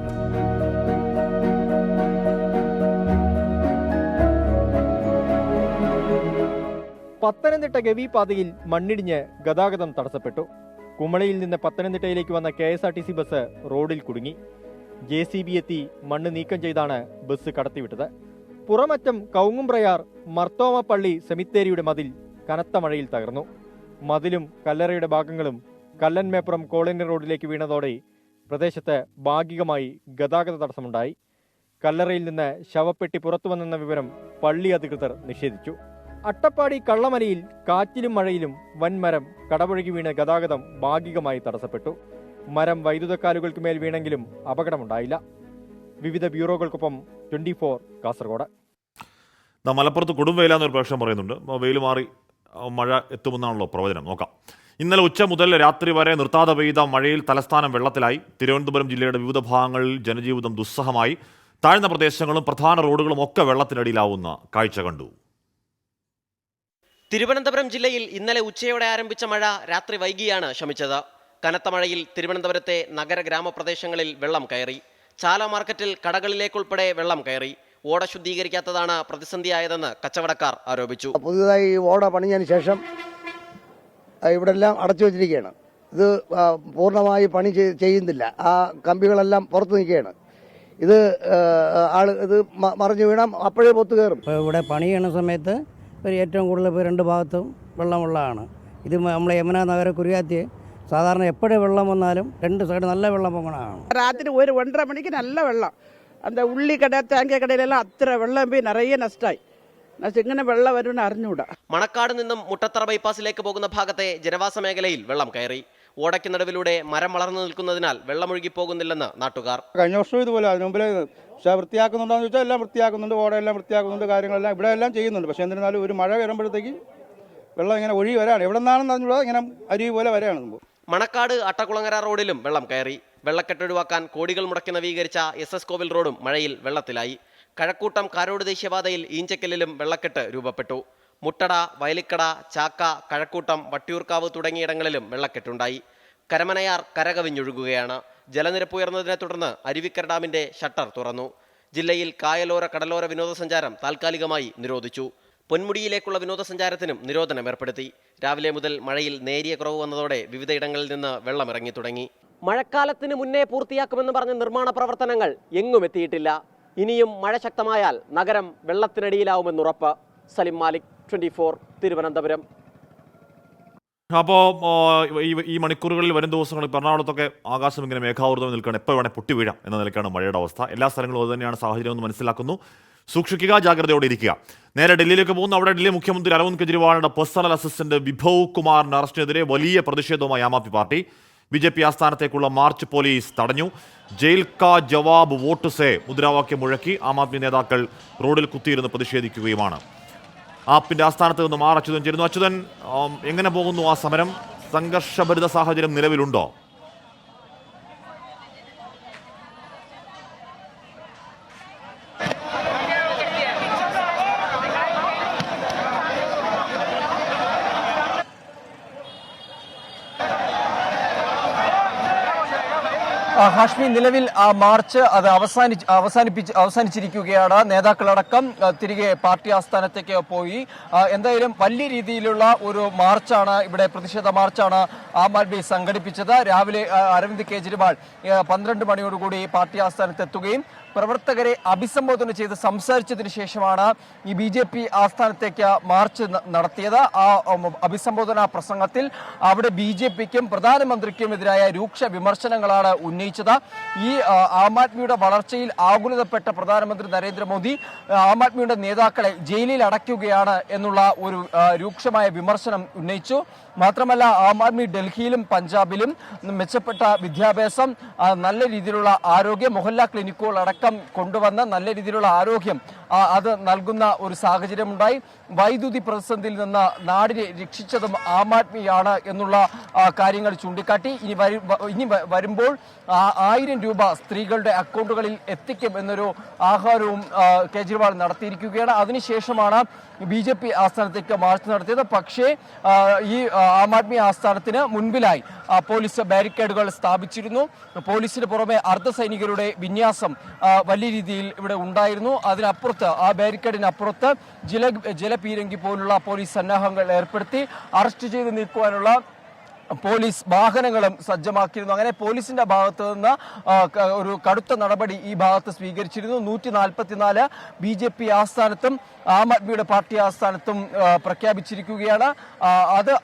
പത്തനംതിട്ട ഗവി പാതയിൽ മണ്ണിടിഞ്ഞ് ഗതാഗതം തടസ്സപ്പെട്ടു. കുമളിയിൽ നിന്ന് പത്തനംതിട്ടയിലേക്ക് വന്ന KSRTC ബസ് റോഡിൽ കുടുങ്ങി. JCB എത്തി മണ്ണ് നീക്കം ചെയ്താണ് ബസ് കടത്തിവിട്ടത്. പുറമറ്റം കൗങ്ങുംപ്രയാർ മർത്തോമപ്പള്ളി സെമിത്തേരിയുടെ മതിൽ കനത്ത മഴയിൽ തകർന്നു. മതിലും കല്ലറയുടെ ഭാഗങ്ങളും കല്ലൻമേപ്പുറം കോളനി റോഡിലേക്ക് വീണതോടെ പ്രദേശത്ത് ഭാഗികമായി ഗതാഗത തടസ്സമുണ്ടായി. കല്ലറയിൽ നിന്ന് ശവപ്പെട്ടി പുറത്തുവന്നെന്ന വിവരം പള്ളി അധികൃതർ നിഷേധിച്ചു. അട്ടപ്പാടി കള്ളമലയിൽ കാറ്റിലും മഴയിലും വൻമരം കടപുഴകി വീണ് ഗതാഗതം ഭാഗികമായി തടസ്സപ്പെട്ടു. മരം വൈദ്യുതക്കാലുകൾക്ക് മേൽ വീണെങ്കിലും അപകടമുണ്ടായില്ല. വിവിധ ബ്യൂറോകൾക്കൊപ്പം 24 കാസർഗോഡ്. മലപ്പുറത്ത് കൊടുംവെയിലാന്നൊരു പ്രേക്ഷകൻ പറയുന്നുണ്ട്. വെയിൽ മാറി മഴ എത്തുമെന്നാണല്ലോ പ്രവചനം. നോക്കാം. ഇന്നലെ ഉച്ച മുതൽ രാത്രി വരെ നിർത്താതെ പെയ്ത മഴയിൽ തലസ്ഥാനം വെള്ളത്തിലായി. തിരുവനന്തപുരം ജില്ലയുടെ വിവിധ ഭാഗങ്ങളിൽ ജനജീവിതം ദുസ്സഹമായി. താഴ്ന്ന പ്രദേശങ്ങളും പ്രധാന റോഡുകളും ഒക്കെ വെള്ളത്തിനടിയിലാവുന്ന കാഴ്ച കണ്ടു. തിരുവനന്തപുരം ജില്ലയിൽ ഇന്നലെ ഉച്ചയോടെ ആരംഭിച്ച മഴ രാത്രി വൈകിയാണ് ശമിച്ചത്. കനത്ത മഴയിൽ തിരുവനന്തപുരത്തെ നഗര ഗ്രാമപ്രദേശങ്ങളിൽ വെള്ളം കയറി. ചാല മാർക്കറ്റിൽ കടകളിലേക്കുൾപ്പെടെ വെള്ളം കയറി. ഓട ശുദ്ധീകരിക്കാത്തതാണ് പ്രതിസന്ധിയായതെന്ന് കച്ചവടക്കാർ ആരോപിച്ചു. പുതുതായി ഓട പണിഞ്ഞതിന് ശേഷം ഇവിടെ എല്ലാം അടച്ചു വെച്ചിരിക്കുകയാണ്. ഇത് പൂർണ്ണമായി പണി ചെയ്യുന്നില്ല. ആ കമ്പികളെല്ലാം പുറത്തു നിൽക്കുകയാണ്. ഇത് മറിഞ്ഞു വീണാൽ അപ്പോഴേ പൊത്തു കയറും. ഇവിടെ പണി ചെയ്യുന്ന സമയത്ത് ഏറ്റവും കൂടുതൽ ഇപ്പോൾ 2 ഭാഗത്തും വെള്ളമുള്ളതാണ്. ഇത് നമ്മളെ യമുന നഗര കുരിയാത്തി സാധാരണ എപ്പോഴും വെള്ളം വന്നാലും 2 സൈഡ് നല്ല വെള്ളം പൊങ്ങണതാണ്. രാത്രി 1-1:30 മണിക്ക് നല്ല വെള്ളം. அந்த ഉള്ളി കട തേങ്ങ കടയിലെല്ലാം അത്ര വെള്ളം പോയി നിറയെ നഷ്ടമായി. ഇങ്ങനെ വെള്ളം വരുമെന്ന് അറിഞ്ഞുകൂടാ. മണക്കാട് നിന്നും മുട്ടത്തറ ബൈപ്പാസിലേക്ക് പോകുന്ന ഭാഗത്തെ ജനവാസ മേഖലയിൽ വെള്ളം കയറി. ഓടയ്ക്ക് നടുവിലൂടെ മരം വളർന്നു നിൽക്കുന്നതിനാൽ വെള്ളമൊഴുകി പോകുന്നില്ലെന്ന് നാട്ടുകാർ. കഴിഞ്ഞ വർഷവും ഇതുപോലെ അതിന് മുമ്പിൽ പക്ഷേ വൃത്തിയാക്കുന്നുണ്ടോയെന്ന് ചോദിച്ചാൽ എല്ലാം വൃത്തിയാക്കുന്നുണ്ട്. ഓടയെല്ലാം വൃത്തിയാക്കുന്നുണ്ട്. കാര്യങ്ങളെല്ലാം ഇവിടെ എല്ലാം ചെയ്യുന്നുണ്ട്. പക്ഷേ എന്നിരുന്നാലും ഒരു മഴ വരുമ്പോഴത്തേക്ക് വെള്ളം ഇങ്ങനെ ഒഴുകി വരാണ്. എവിടെ നിന്നാണെന്ന് അറിഞ്ഞുകൂടാ, ഇങ്ങനെ അരുവി പോലെ വരെയാണ്. മണക്കാട് അട്ടക്കുളങ്ങര റോഡിലും വെള്ളം കയറി. വെള്ളക്കെട്ടൊഴിവാക്കാൻ കോടികൾ മുടക്കി നവീകരിച്ച SS കോവിൽ റോഡും മഴയിൽ വെള്ളത്തിലായി. കഴക്കൂട്ടം കാരോട് ദേശീയപാതയിൽ ഈഞ്ചക്കല്ലിലും വെള്ളക്കെട്ട് രൂപപ്പെട്ടു. മുട്ടട, വയലിക്കട, ചാക്ക, കഴക്കൂട്ടം, വട്ടിയൂർക്കാവ് തുടങ്ങിയിടങ്ങളിലും വെള്ളക്കെട്ടുണ്ടായി. കരമനയാർ കരകവിഞ്ഞൊഴുകുകയാണ്. ജലനിരപ്പ് ഉയർന്നതിനെ തുടർന്ന് അരുവിക്കര ഡാമിന്റെ ഷട്ടർ തുറന്നു. ജില്ലയിൽ കായലോര കടലോര വിനോദസഞ്ചാരം താൽക്കാലികമായി നിരോധിച്ചു. പൊന്മുടിയിലേക്കുള്ള വിനോദസഞ്ചാരത്തിനും നിരോധനം ഏർപ്പെടുത്തി. രാവിലെ മുതൽ മഴയിൽ നേരിയ കുറവ് വന്നതോടെ വിവിധയിടങ്ങളിൽ നിന്ന് വെള്ളമിറങ്ങി തുടങ്ങി. മഴക്കാലത്തിന് മുന്നേ പൂർത്തിയാക്കുമെന്ന് പറഞ്ഞ നിർമ്മാണ പ്രവർത്തനങ്ങൾ എങ്ങും എത്തിയിട്ടില്ല. ഇനിയും മഴ ശക്തമായാൽ നഗരം വെള്ളത്തിനടിയിലാവുമെന്നുറപ്പ്. സലിം മാലിക്, 24 തിരുവനന്തപുരം. അപ്പോൾ ഈ മണിക്കൂറുകളിൽ വരും ദിവസങ്ങളിൽ എറണാകുളത്തൊക്കെ ആകാശം ഇങ്ങനെ മേഘാവൃതം നിൽക്കുകയാണ്. എപ്പോൾ വേണേൽ പൊട്ടി വീഴാം എന്ന നിലയ്ക്കാണ് മഴയുടെ അവസ്ഥ. എല്ലാ സ്ഥലങ്ങളും അത് തന്നെയാണ് സാഹചര്യം എന്ന് മനസ്സിലാക്കുന്നു. സൂക്ഷിക്കുക, ജാഗ്രതയോടെ ഇരിക്കുക. നേരെ ഡൽഹിയിലേക്ക് പോകുന്നു. അവിടെ ഡൽഹി മുഖ്യമന്ത്രി അരവിന്ദ് കെജ്രിവാളിന്റെ പേഴ്സണൽ അസിസ്റ്റന്റ് വിഭവ് കുമാറിന്റെ അറസ്റ്റിനെതിരെ വലിയ പ്രതിഷേധവുമായി ആം ആദ്മി പാർട്ടി. BJP ആസ്ഥാനത്തേക്കുള്ള മാർച്ച് പോലീസ് തടഞ്ഞു. ജയിൽ കാ ജവാബ് വോട്ട് സേ മുദ്രാവാക്യം മുഴക്കി ആം ആദ്മി നേതാക്കൾ റോഡിൽ കുത്തിയിരുന്ന് പ്രതിഷേധിക്കുകയുമാണ്. ആപ്പിന്റെ ആസ്ഥാനത്ത് നിന്ന് അച്യുതൻ ചേരുന്നു. അച്യുതൻ, എങ്ങനെ പോകുന്നു ആ സമരം? സംഘർഷഭരിത സാഹചര്യം നിലവിലുണ്ടോ? ഹാഷ്മി, നിലവിൽ ആ മാർച്ച് അത് അവസാനിച്ചിരിക്കുകയാണ്. നേതാക്കളടക്കം തിരികെ പാർട്ടി ആസ്ഥാനത്തേക്ക് പോയി. എന്തായാലും വലിയ രീതിയിലുള്ള ഒരു മാർച്ചാണ്, ഇവിടെ പ്രതിഷേധ മാർച്ചാണ് ആം ആദ്മി സംഘടിപ്പിച്ചത്. രാവിലെ അരവിന്ദ് കെജ്രിവാൾ 12 മണിയോടുകൂടി പാർട്ടി ആസ്ഥാനത്ത് എത്തുകയും പ്രവർത്തകരെ അഭിസംബോധന ചെയ്ത് സംസാരിച്ചതിന് ശേഷമാണ് ഈ BJP ആസ്ഥാനത്തേക്ക് മാർച്ച് നടത്തിയത്. ആ അഭിസംബോധന പ്രസംഗത്തിൽ അവിടെ BJPക്കും പ്രധാനമന്ത്രിക്കുമെതിരായ രൂക്ഷ വിമർശനങ്ങളാണ് ഉന്നയിച്ചത്. ഈ ആം ആദ്മിയുടെ വളർച്ചയിൽ ആകുലതപ്പെട്ട പ്രധാനമന്ത്രി നരേന്ദ്രമോദി ആം ആദ്മിയുടെ നേതാക്കളെ ജയിലിൽ അടയ്ക്കുകയാണ് എന്നുള്ള ഒരു രൂക്ഷമായ വിമർശനം ഉന്നയിച്ചു. മാത്രമല്ല, ആം ആദ്മി ഡൽഹിയിലും പഞ്ചാബിലും മെച്ചപ്പെട്ട വിദ്യാഭ്യാസം, നല്ല രീതിയിലുള്ള ആരോഗ്യം, മൊഹല്ല ക്ലിനിക്കുകൾ അടക്കം കൊണ്ടുവന്ന് നല്ല രീതിയിലുള്ള ആരോഗ്യം അത് നൽകുന്ന ഒരു സാഹചര്യമുണ്ടായി. വൈദ്യുതി പ്രതിസന്ധിയിൽ നിന്ന് നാടിനെ രക്ഷിച്ചതും ആം ആദ്മിയാണ് എന്നുള്ള കാര്യങ്ങൾ ചൂണ്ടിക്കാട്ടി. ഇനി വരുമ്പോൾ 1000 രൂപ സ്ത്രീകളുടെ അക്കൗണ്ടുകളിൽ എത്തിക്കും എന്നൊരു ആഹ്വാനവും കേജ്രിവാൾ നടത്തിയിരിക്കുകയാണ്. അതിനുശേഷമാണ് BJP ആസ്ഥാനത്തേക്ക് മാർച്ച് നടത്തിയത്. പക്ഷേ ഈ ആം ആദ്മി ആസ്ഥാനത്തിന് മുൻപിലായി പോലീസ് ബാരിക്കേഡുകൾ സ്ഥാപിച്ചിരുന്നു. പോലീസിന് പുറമെ അർദ്ധസൈനികരുടെ വിന്യാസം വലിയ രീതിയിൽ ഇവിടെ ഉണ്ടായിരുന്നു. അതിനപ്പുറത്ത് ആ ബാരിക്കേഡിനപ്പുറത്ത് ജലപീരങ്കി പോലുള്ള പോലീസ് സന്നാഹങ്ങൾ ഏർപ്പെടുത്തി അറസ്റ്റ് ചെയ്ത് നീക്കുവാനുള്ള പോലീസ് വാഹനങ്ങളും സജ്ജമാക്കിയിരുന്നു. അങ്ങനെ പോലീസിന്റെ ഭാഗത്ത് നിന്ന് ഒരു കടുത്ത നടപടി ഈ ഭാഗത്ത് സ്വീകരിച്ചിരുന്നു. 144 BJP ആസ്ഥാനത്തും ആം ആദ്മിയുടെ പാർട്ടി ആസ്ഥാനത്തും പ്രഖ്യാപിച്ചിരിക്കുകയാണ്.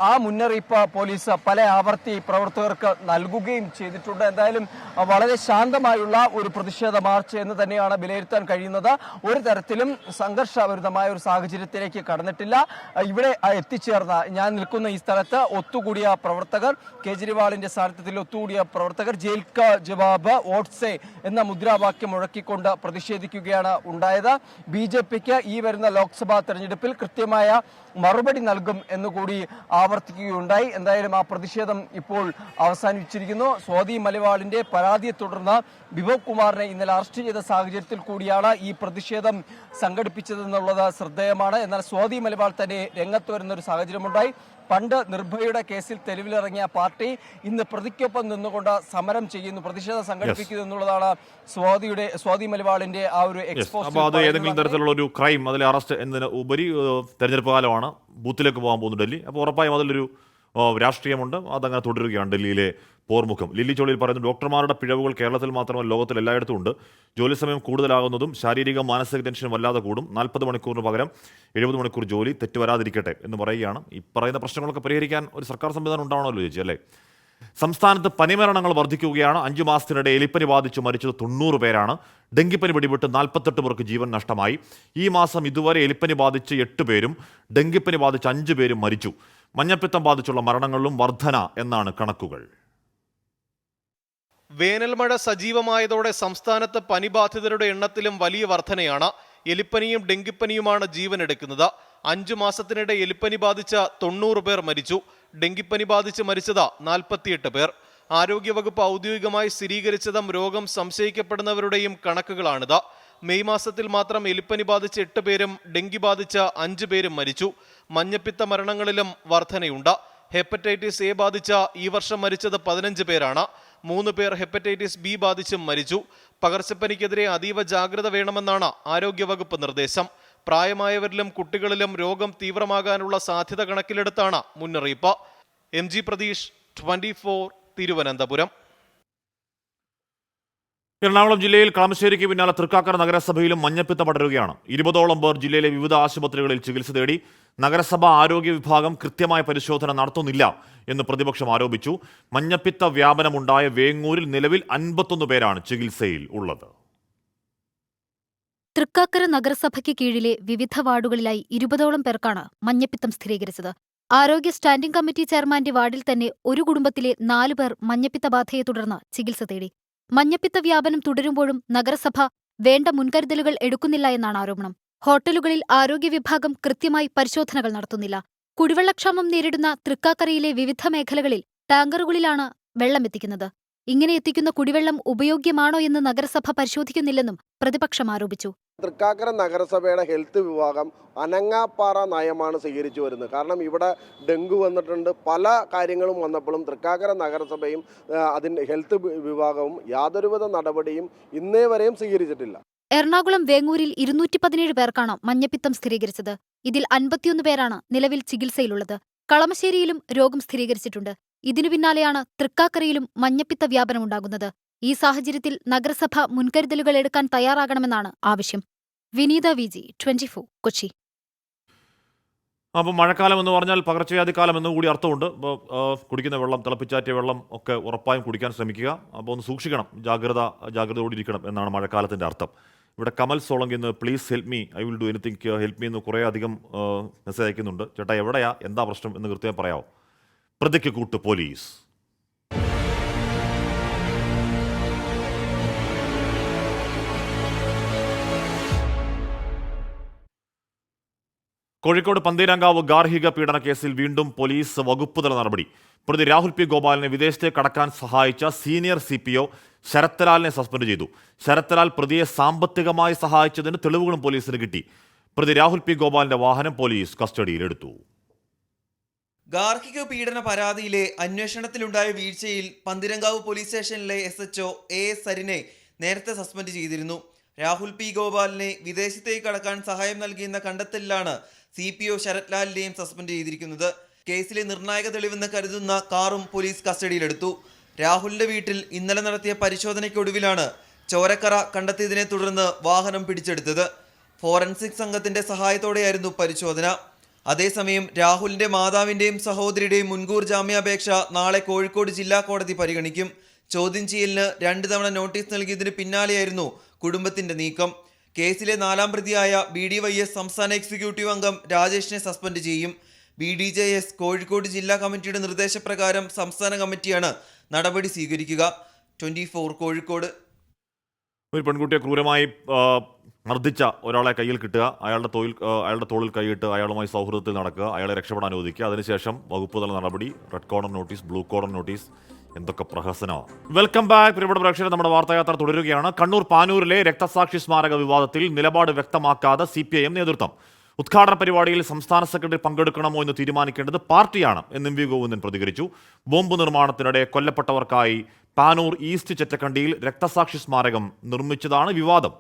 ആ മുന്നറിയിപ്പ് പോലീസ് പല ആവർത്തി പ്രവർത്തകർക്ക് നൽകുകയും ചെയ്തിട്ടുണ്ട്. എന്തായാലും വളരെ ശാന്തമായുള്ള ഒരു പ്രതിഷേധ മാർച്ച് എന്ന് തന്നെയാണ് വിലയിരുത്താൻ കഴിയുന്നത്. ഒരു തരത്തിലും സംഘർഷഭരിതമായ ഒരു സാഹചര്യത്തിലേക്ക് കടന്നിട്ടില്ല. ഇവിടെ എത്തിച്ചേർന്ന ഞാൻ നിൽക്കുന്ന ഈ സ്ഥലത്ത് ഒത്തുകൂടിയ പ്രവർത്തകർ, കേജ്രിവാളിന്റെ സാന്നിധ്യത്തിൽ ഒത്തുകൂടിയ പ്രവർത്തകർ ജയിൽ കാ ജവാബ് വോട്ട്സേ എന്ന മുദ്രാവാക്യം മുഴക്കിക്കൊണ്ട് പ്രതിഷേധിക്കുകയാണ് ഉണ്ടായത്. BJPക്ക് ഈ വരുന്ന ലോക്സഭാ തെരഞ്ഞെടുപ്പിൽ കൃത്യമായ മറുപടി നൽകും എന്നുകൂടി ആവർത്തിക്കുകയുണ്ടായി. എന്തായാലും ആ പ്രതിഷേധം ഇപ്പോൾ അവസാനിച്ചിരിക്കുന്നു. സ്വാതി മലിവാളിന്റെ പരാതിയെ തുടർന്ന് വിഭവ് കുമാറിനെ ഇന്നലെ അറസ്റ്റ് ചെയ്ത സാഹചര്യത്തിൽ കൂടിയാണ് ഈ പ്രതിഷേധം സംഘടിപ്പിച്ചതെന്നുള്ളത് ശ്രദ്ധേയമാണ്. എന്നാൽ സ്വാതി മലിവാൾ തന്നെ രംഗത്ത് വരുന്ന ഒരു സാഹചര്യമുണ്ടായി. പണ്ട് നിർഭയയുടെ കേസിൽ തെരുവിലിറങ്ങിയ പാർട്ടി ഇന്ന് പ്രതിക്കൊപ്പം നിന്നുകൊണ്ട് സമരം ചെയ്യുന്നു, പ്രതിഷേധം സംഘടിപ്പിക്കുന്നു എന്നുള്ളതാണ് സ്വാതി മലിവാളിന്റെ ആ ഒരു എക്സ്പോസ്. അത് ഏതെങ്കിലും തരത്തിലുള്ള ഒരു ക്രൈം, അതിലെ അറസ്റ്റ് എന്നതിന് ഉപരി തെരഞ്ഞെടുപ്പ് കാലമാണ്, ബൂത്തിലേക്ക് പോകാൻ പോകുന്നു ഡൽഹി. അപ്പോൾ ഉറപ്പായും അതിലൊരു രാഷ്ട്രീയമുണ്ട്, അതങ്ങനെ തുടരുകയാണ് ഡൽഹിയിലെ പോർമുഖം. ലില്ലി ചോളിയിൽ പറയുന്നു, ഡോക്ടർമാരുടെ പിഴവുകൾ കേരളത്തിൽ മാത്രമല്ല ലോകത്തിൽ എല്ലായിടത്തും ഉണ്ട്. ജോലി സമയം കൂടുതലാകുന്നതും ശാരീരിക മാനസിക ടെൻഷനും വല്ലാതെ കൂടും. 40 മണിക്കൂറിന് പകരം 70 മണിക്കൂർ ജോലി, തെറ്റ് വരാതിരിക്കട്ടെ എന്ന് പറയുകയാണ്. ഈ പറയുന്ന പ്രശ്നങ്ങളൊക്കെ പരിഹരിക്കാൻ ഒരു സർക്കാർ സംവിധാനം ഉണ്ടാവണമല്ലോ ചേച്ചി, അല്ലേ? സംസ്ഥാനത്ത് പനിമരണങ്ങൾ വർദ്ധിക്കുകയാണ്. 5 മാസത്തിനിടെ എലിപ്പനി ബാധിച്ച് മരിച്ചത് 90 പേരാണ്. ഡെങ്കിപ്പനി പിടിപെട്ട് 48 പേർക്ക് ജീവൻ നഷ്ടമായി. ഈ മാസം ഇതുവരെ എലിപ്പനി ബാധിച്ച് 8 പേരും ഡെങ്കിപ്പനി ബാധിച്ച് 5 പേരും മരിച്ചു. മഞ്ഞപ്പിത്തം ബാധിച്ചുള്ള മരണങ്ങളിലും വർധന എന്നാണ് കണക്കുകൾ. വേനൽമഴ സജീവമായതോടെ സംസ്ഥാനത്ത് പനിബാധിതരുടെ എണ്ണത്തിലും വലിയ വർധനയാണ്. എലിപ്പനിയും ഡെങ്കിപ്പനിയുമാണ് ജീവനെടുക്കുന്നത്. 5 മാസത്തിനിടെ എലിപ്പനി ബാധിച്ച 90 പേർ മരിച്ചു. ഡെങ്കിപ്പനി ബാധിച്ച് മരിച്ചത് 48 പേർ. ആരോഗ്യവകുപ്പ് ഔദ്യോഗികമായി സ്ഥിരീകരിച്ചതും രോഗം സംശയിക്കപ്പെടുന്നവരുടെയും കണക്കുകളാണിത്. മെയ് മാസത്തിൽ മാത്രം എലിപ്പനി ബാധിച്ച് 8 പേരും ഡെങ്കി ബാധിച്ച് 5 പേരും മരിച്ചു. മഞ്ഞപ്പിത്ത മരണങ്ങളിലും വർധനയുണ്ട്. ഹെപ്പറ്റൈറ്റിസ് എ ബാധിച്ച ഈ വർഷം മരിച്ചത് 15 പേരാണ്. 3 പേർ ഹെപ്പറ്റൈറ്റിസ് ബി ബാധിച്ചും മരിച്ചു. പകർച്ചപ്പനിക്കെതിരെ അതീവ ജാഗ്രത വേണമെന്നാണ് ആരോഗ്യവകുപ്പ് നിർദ്ദേശം. പ്രായമായവരിലും കുട്ടികളിലും രോഗം തീവ്രമാകാനുള്ള സാധ്യത കണക്കിലെടുത്താണ് മുന്നറിയിപ്പ്. MG പ്രതീഷ്, 24, തിരുവനന്തപുരം. എറണാകുളം ജില്ലയിൽ കളമശ്ശേരിക്ക് പിന്നാലെ തൃക്കാക്കര നഗരസഭയിലും മഞ്ഞപ്പിത്തം പടരുകയാണ്. 20ഓളം പേർ ജില്ലയിലെ വിവിധ ആശുപത്രികളിൽ ചികിത്സ തേടി. നഗരസഭ ആരോഗ്യ വിഭാഗം കൃത്യമായ പരിശോധന നടത്തുന്നില്ല എന്ന് പ്രതിപക്ഷം ആരോപിച്ചു. മഞ്ഞപ്പിത്ത വ്യാപനമുണ്ടായ വേങ്ങൂരിൽ നിലവിൽ 51 പേരാണ് ചികിത്സയിൽ ഉള്ളത്. തൃക്കാക്കര നഗരസഭയ്ക്ക് കീഴിലെ വിവിധ വാർഡുകളിലായി 20ഓളം പേർക്കാണ് മഞ്ഞപ്പിത്തം സ്ഥിരീകരിച്ചത്. ആരോഗ്യ സ്റ്റാൻഡിംഗ് കമ്മിറ്റി ചെയർമാന്റെ വാർഡിൽ തന്നെ ഒരു കുടുംബത്തിലെ 4 പേർ മഞ്ഞപ്പിത്ത ബാധയെ തുടർന്ന് ചികിത്സ തേടി. മഞ്ഞപ്പിത്ത വ്യാപനം തുടരുമ്പോഴും നഗരസഭ വേണ്ട മുൻകരുതലുകൾ എടുക്കുന്നില്ല എന്നാണ് ആരോപണം. ഹോട്ടലുകളിൽ ആരോഗ്യ വിഭാഗം കൃത്യമായി പരിശോധനകൾ നടത്തുന്നില്ല. കുടിവെള്ളക്ഷാമം നേരിടുന്ന തൃക്കാക്കരയിലെ വിവിധ മേഖലകളിൽ ടാങ്കറുകളിലാണ് വെള്ളമെത്തിക്കുന്നത്. ഇങ്ങനെ എത്തിക്കുന്ന കുടിവെള്ളം ഉപയോഗ്യമാണോ എന്ന് നഗരസഭ പരിശോധിക്കുന്നില്ലെന്നും പ്രതിപക്ഷം ആരോപിച്ചു. തൃക്കാക്കര നഗരസഭയുടെ ഹെൽത്ത് വിഭാഗം അനങ്ങാപ്പാറ നയമാണ് സ്വീകരിച്ചു വരുന്നത്. കാരണം ഇവിടെ ഡെങ്കു വന്നിട്ടുണ്ട്, പല കാര്യങ്ങളും വന്നപ്പോഴും തൃക്കാക്കര നഗരസഭയും അതിൻ്റെ ഹെൽത്ത് വിഭാഗവും യാതൊരുവിധ നടപടിയും ഇന്നേ വരെയും സ്വീകരിച്ചിട്ടില്ല. എറണാകുളം വേങ്ങൂരിൽ 217 പേർക്കാണ് മഞ്ഞപ്പിത്തം സ്ഥിരീകരിച്ചത്. ഇതിൽ 51 പേരാണ് നിലവിൽ ചികിത്സയിലുള്ളത്. കളമശ്ശേരിയിലും രോഗം സ്ഥിരീകരിച്ചിട്ടുണ്ട്. ഇതിനു പിന്നാലെയാണ് തൃക്കാക്കരയിലും മഞ്ഞപ്പിത്ത വ്യാപനമുണ്ടാകുന്നത്. ഈ സാഹചര്യത്തിൽ നഗരസഭ മുൻകരുതലുകൾ എടുക്കാൻ തയ്യാറാകണമെന്നാണ് ആവശ്യം. വിനീത VG, 24, കൊച്ചി. അപ്പോൾ മഴക്കാലം എന്ന് പറഞ്ഞാൽ പകർച്ചവ്യാധിക്കാലം എന്ന് കൂടി അർത്ഥമുണ്ട്. അപ്പോൾ കുടിക്കുന്ന വെള്ളം, തിളപ്പിച്ചാറ്റിയ വെള്ളം ഒക്കെ ഉറപ്പായും കുടിക്കാൻ ശ്രമിക്കുക. അപ്പോൾ ഒന്ന് സൂക്ഷിക്കണം, ജാഗ്രതയോടെ ഇരിക്കണം എന്നാണ് മഴക്കാലത്തിൻ്റെ അർത്ഥം. ഇവിടെ കമൽ സോളങ്കി എന്ന് please help me, I will do anything help me എന്ന് കുറേ അധികം മെസ്സേജ് അയക്കുന്നുണ്ട്. ചേട്ടാ എവിടെയാ, എന്താ പ്രശ്നം എന്ന് കൃത്യമായി പറയാമോ? പ്രതിക്ക് കൂട്ട് പോലീസ്. കോഴിക്കോട് പന്തീരാങ്കാവ് ഗാർഹിക പീഡന കേസിൽ വീണ്ടും പോലീസ് വകുപ്പുതല നടപടി. പ്രതി രാഹുൽ പി ഗോപാലിനെ വിദേശത്തേക്ക് കടക്കാൻ സഹായിച്ച സീനിയർ CPO ശരത്ലാലിനെ സസ്പെൻഡ് ചെയ്തു. ശരത്ലാൽ പ്രതിയെ സാമ്പത്തികമായി സഹായിച്ചതിന് തെളിവുകളും പോലീസിന് കിട്ടി. പ്രതി രാഹുൽ പി ഗോപാലിന്റെ വാഹനം പോലീസ് കസ്റ്റഡിയിലെടുത്തു. ഗാർഹിക പീഡന പരാതിയിലെ അന്വേഷണത്തിലുണ്ടായ വീഴ്ചയിൽ പന്തീരാങ്കാവ് പോലീസ് സ്റ്റേഷനിലെ SHO AS സരിനെ നേരത്തെ സസ്പെൻഡ് ചെയ്തിരുന്നു. രാഹുൽ പി ഗോപാലിനെ വിദേശത്തേക്ക് കടക്കാൻ സഹായം നൽകിയെന്ന കണ്ടെത്തലിലാണ് CPO ശരത്ലാലിനെയും സസ്പെൻഡ് ചെയ്തിരിക്കുന്നത്. കേസിലെ നിർണായക തെളിവെന്ന് കരുതുന്ന കാറും പോലീസ് കസ്റ്റഡിയിലെടുത്തു. രാഹുലിന്റെ വീട്ടിൽ ഇന്നലെ നടത്തിയ പരിശോധനയ്ക്കൊടുവിലാണ് ചോരക്കറ കണ്ടെത്തിയതിനെ തുടർന്ന് വാഹനം പിടിച്ചെടുത്തത്. ഫോറൻസിക് സംഘത്തിന്റെ സഹായത്തോടെയായിരുന്നു പരിശോധന. അതേസമയം രാഹുലിന്റെ മാതാവിന്റെയും സഹോദരിയുടെയും മുൻകൂർ ജാമ്യാപേക്ഷ നാളെ കോഴിക്കോട് ജില്ലാ കോടതി പരിഗണിക്കും. ചോദ്യം ചെയ്യലിന് 2 തവണ നോട്ടീസ് നൽകിയതിന് പിന്നാലെയായിരുന്നു കുടുംബത്തിന്റെ നീക്കം. കേസിലെ 4ാം പ്രതിയായ BDYS സംസ്ഥാന എക്സിക്യൂട്ടീവ് അംഗം രാജേഷിനെ സസ്പെൻഡ് ചെയ്യും. BDJS കോഴിക്കോട് ജില്ലാ കമ്മിറ്റിയുടെ നിർദ്ദേശപ്രകാരം സംസ്ഥാന കമ്മിറ്റിയാണ് നടപടി സ്വീകരിക്കുക. 24 കോഴിക്കോട്. ഒരു പെൺകുട്ടിയെ ക്രൂരമായി മർദ്ദിച്ച ഒരാളെ കയ്യിൽ കിട്ടുക, അയാളുടെ തോളിൽ കൈയിട്ട് അയാളുമായി സൗഹൃദത്തിൽ നടക്കുക, അയാളെ രക്ഷപ്പെടാൻ അനുവദിക്കുക, അതിനുശേഷം വകുപ്പുതല നടപടി, red corner notice, blue corner notice. എന്തൊക്കെ പ്രഹസനമാണ്. വെൽക്കം ബാക്ക് പ്രിയപ്പെട്ട പ്രേക്ഷകരെ, നമ്മുടെ വാർത്തായാത്ര തുടരുകയാണ്. കണ്ണൂർ പാനൂരിലെ രക്തസാക്ഷി സ്മാരക വിവാദത്തിൽ നിലപാട് വ്യക്തമാക്കാതെ CPIM നേതൃത്വം. ഉദ്ഘാടന പരിപാടിയിൽ സംസ്ഥാന സെക്രട്ടറി പങ്കെടുക്കണമോ എന്ന് തീരുമാനിക്കേണ്ടത് പാർട്ടിയാണ് എന്ന് MV ഗോവിന്ദൻ പ്രതികരിച്ചു. ബോംബ് നിർമ്മാണത്തിനിടെ കൊല്ലപ്പെട്ടവർക്കായി പാനൂർ ഈസ്റ്റ് ചെറ്റക്കണ്ടിയിൽ രക്തസാക്ഷി സ്മാരകം നിർമ്മിച്ചതാണ് വിവാദം.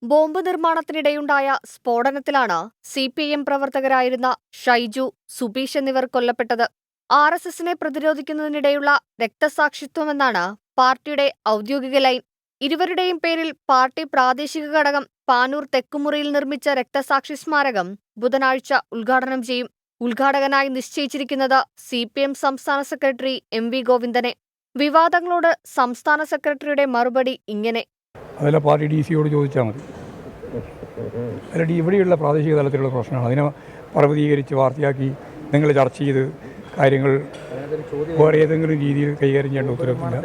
ബോംബ് നിർമ്മാണത്തിനിടെയുണ്ടായ സ്ഫോടനത്തിലാണ് CPIM പ്രവർത്തകരായിരുന്ന ഷൈജു, സുബീഷ് എന്നിവർ കൊല്ലപ്പെട്ടത്. RSSനെ പ്രതിരോധിക്കുന്നതിനിടെയുള്ള രക്തസാക്ഷിത്വമെന്നാണ് പാർട്ടിയുടെ ഔദ്യോഗിക ലൈൻ. ഇരുവരുടെയും പേരിൽ പാർട്ടി പ്രാദേശിക ഘടകം പാനൂർ തെക്കുമുറിയിൽ നിർമ്മിച്ച രക്തസാക്ഷി സ്മാരകം ബുധനാഴ്ച ഉദ്ഘാടനം ചെയ്യും. ഉദ്ഘാടകനായി നിശ്ചയിച്ചിരിക്കുന്നത് CPIM സംസ്ഥാന സെക്രട്ടറി MV ഗോവിന്ദനെ. വിവാദങ്ങളോട് സംസ്ഥാന സെക്രട്ടറിയുടെ മറുപടി ഇങ്ങനെ: അതെല്ലാം പാർട്ടി DC യോട് ചോദിച്ചാൽ മതി. അല്ല, ഇവിടെയുള്ള പ്രാദേശിക തലത്തിലുള്ള പ്രശ്നമാണ്. അതിനെ പർവ്വതീകരിച്ച് വാർത്തയാക്കി നിങ്ങൾ ചർച്ച ചെയ്ത് കാര്യങ്ങൾ വേറെ ഏതെങ്കിലും രീതിയിൽ കൈകാര്യം ചെയ്യേണ്ട ഉത്തരവില്ല.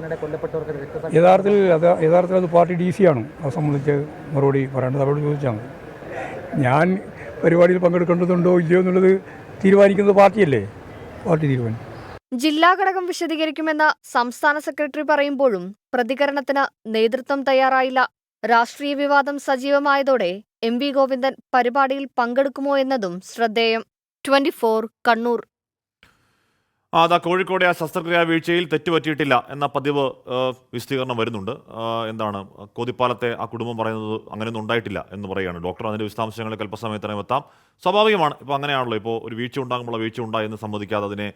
യഥാർത്ഥത്തിൽ അത് പാർട്ടി DC ആണ്. അത് സംബന്ധിച്ച് മറുപടി പറയേണ്ടത് അവരോട് ചോദിച്ചാൽ മതി. ഞാൻ പരിപാടിയിൽ പങ്കെടുക്കേണ്ടതുണ്ടോ ഇല്ലയോ എന്നുള്ളത് തീരുമാനിക്കുന്നത് പാർട്ടിയല്ലേ, പാർട്ടി തീരുമാനിക്കും. ജില്ലാ ഘടകം വിശദീകരിക്കുമെന്ന് സംസ്ഥാന സെക്രട്ടറി പറയുമ്പോഴും പ്രതികരണത്തിന് നേതൃത്വം തയ്യാറായില്ല. രാഷ്ട്രീയ വിവാദം സജീവമായതോടെ MV ഗോവിന്ദൻ പരിപാടിയിൽ പങ്കെടുക്കുമോ എന്നതും ശ്രദ്ധേയം. 24 കണ്ണൂർ. കോഴിക്കോട് ആ ശസ്ത്രക്രിയാ വീഴ്ചയിൽ തെറ്റുപറ്റിയിട്ടില്ല എന്ന പതിവ് വിശദീകരണം വരുന്നുണ്ട്. എന്താണ് കോതിപ്പാലത്തെ ആ കുടുംബം പറയുന്നത്? അങ്ങനെയൊന്നും ഉണ്ടായിട്ടില്ല എന്ന് പറയുകയാണ് ഡോക്ടർ. അതിൻ്റെ വിശദാംശങ്ങളിൽ അല്പസമയത്തിനകം എത്താം. സ്വാഭാവികമാണ്, ഇപ്പോൾ അങ്ങനെയാണല്ലോ. ഇപ്പോൾ ഒരു വീഴ്ച ഉണ്ടാകുമ്പോൾ വീഴ്ച ഉണ്ടായെന്ന് സമ്മതിക്കാതെ അതിനെ